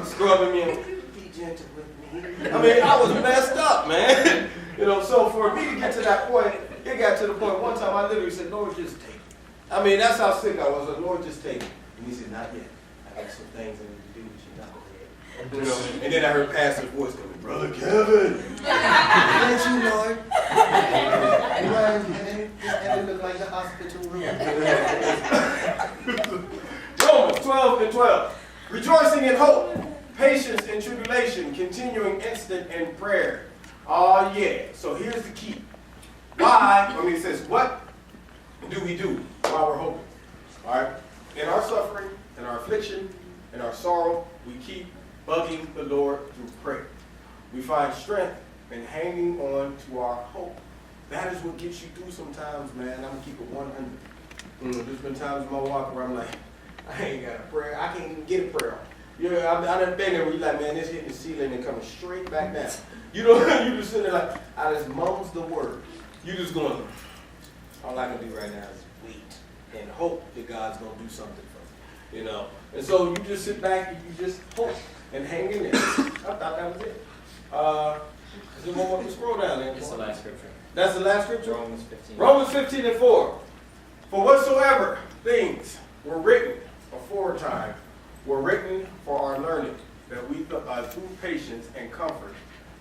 Scrubbing me and be gentle with me. I mean, I was messed up, man. So for me to get to that point, it got to the point one time I literally said, Lord, just take it. I mean, that's how sick I was. Like, Lord, just take it. And he said, not yet. I got some things I need to do with you, not yet. And then I heard Pastor's voice coming, Brother Kevin. Thank you, Lord. And it looked like the hospital room. Romans 12:12. Rejoicing in hope, patience in tribulation, continuing instant in prayer. Oh, yeah. So here's the key. Why? It says, what do we do while we're hoping? All right? In our suffering, in our affliction, in our sorrow, we keep bugging the Lord through prayer. We find strength in hanging on to our hope. That is what gets you through sometimes, man. I'm going to keep it 100. There's been times in my walk where I'm like, I ain't got a prayer. I can't even get a prayer. I done been there where you're like, man, this hitting the ceiling and coming straight back down. You just sitting there like, I just mumbles the word. You just going, all I can do right now is wait and hope that God's going to do something for me. And so you just sit back and you just hope and hang in there. I thought that was it. Is there one more to scroll down there? It's the last scripture. That's the last scripture? Romans 15. Romans 15:4. For whatsoever things were written aforetime were written for our learning, that we through patience and comfort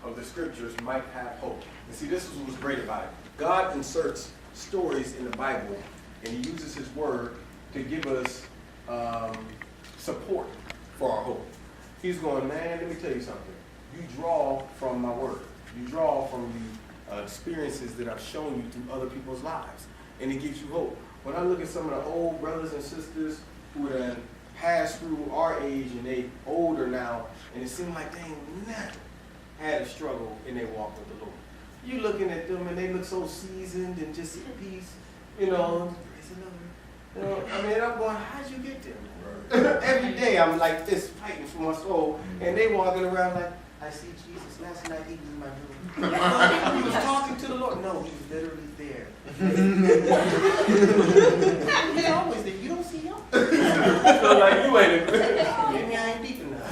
of the scriptures might have hope. And see, this is what was great about it. God inserts stories in the Bible, and he uses his word to give us support for our hope. He's going, man, let me tell you something. You draw from my word. You draw from the experiences that I've shown you through other people's lives, and it gives you hope. When I look at some of the old brothers and sisters who have passed through our age, and they older now, and it seems like they ain't never had a struggle in their walk with the Lord. You looking at them, and they look so seasoned and just at peace, praise the Lord. I'm going, how'd you get there? Every day I'm like this, fighting for my soul, and they walking around like, I see Jesus last night, he was in my room. He was talking to the Lord. No, he was literally there. He's always there. You don't see him? So like, you ain't maybe I ain't deep enough.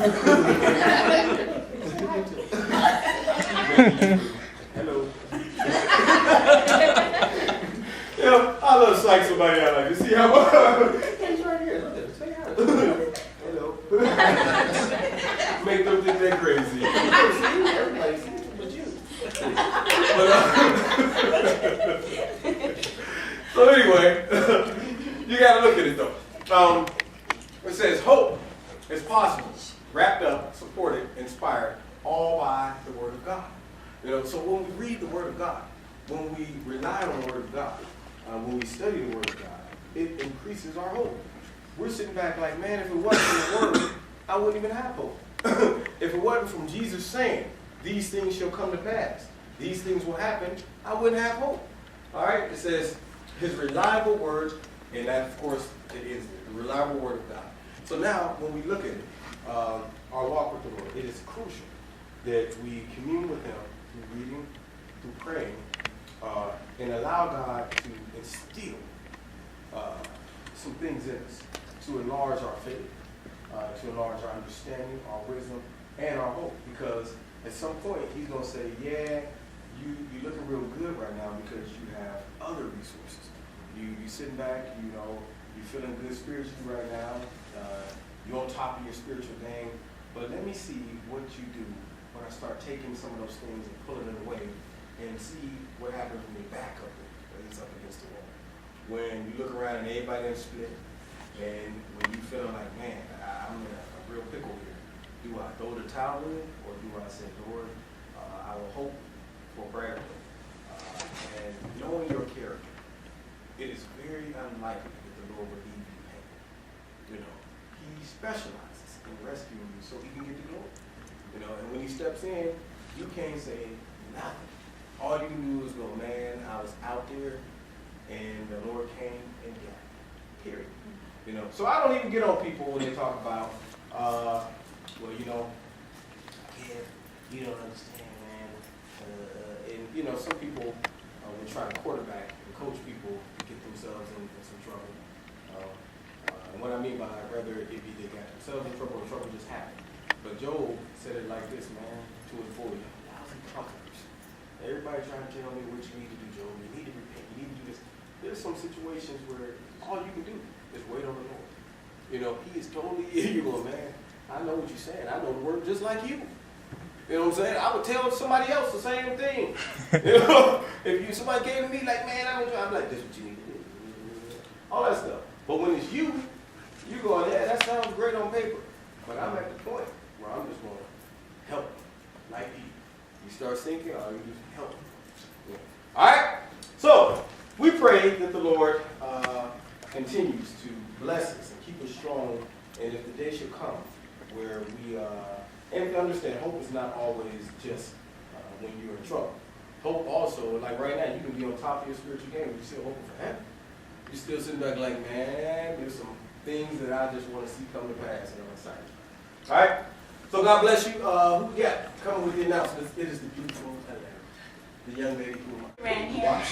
Hello. I love psych somebody out like this. See how he's right here. Look at him. Say hi. Hello. Make them think they're crazy. See, everybody sees it but you. So anyway, you got to look at it though. It says hope is possible, wrapped up, supported, inspired, all by the Word of God. So when we read the Word of God, when we rely on the Word of God, when we study the Word of God, it increases our hope. We're sitting back like, man, if it wasn't for the Word, I wouldn't even have hope. If it wasn't from Jesus saying, these things shall come to pass, these things will happen, I wouldn't have hope. All right? It says his reliable word, and that, of course, it is the reliable word of God. So now, when we look at it, our walk with the Lord, it is crucial that we commune with him through reading, through praying, and allow God to instill some things in us to enlarge our faith, to enlarge our understanding, our wisdom, and our hope. Because at some point, he's going to say, yeah, you're looking real good right now because you have other resources. You're sitting back, you're feeling good spiritually right now. You're on top of your spiritual game. But let me see what you do when I start taking some of those things and pulling it away and see what happens when you back up it's up against the wall. When you look around and everybody is split, and when you feeling like, man, I'm in a real pickle here. Do I throw the towel in, or do I say, Lord, I will hope for prayer? And knowing your character, it is very unlikely that the Lord would leave you hanging. He specializes in rescuing you so he can get the glory. And when he steps in, you can't say nothing. All you can do is go, man, I was out there, and the Lord came and got me. Period. So I don't even get on people when they talk about, well, yeah, you don't understand, man. And some people will try to quarterback and coach people to get themselves in some trouble. And what I mean by whether it be they got themselves in trouble or trouble just happened. But Job said it like this, man, to his boy, lousy comforters. Everybody trying to tell me what you need to do, Job. You need to repent. You need to do this. There's some situations where all you can do is wait on the Lord. He is totally, you're going, man, I know what you're saying. I know the word just like you. You know what I'm saying? I would tell somebody else the same thing. If somebody came to me like, man, I'm like, this is what you need to do. All that stuff. But when it's you going, yeah, that sounds great on paper. But I'm at the point where I'm just going to help like you. You start thinking, or you just help. Yeah. All right? So, we pray that the Lord continues to bless us and keep us strong. And if the day should come where and understand, hope is not always just when you're in trouble. Hope also, like right now, you can be on top of your spiritual game, but you're still hoping for heaven. You're still sitting back like, man, there's some things that I just want to see come to pass, and I'm excited. All right? So God bless you. Who we got coming with the announcements? It is the beautiful Ellebe, the young lady who... Ran here.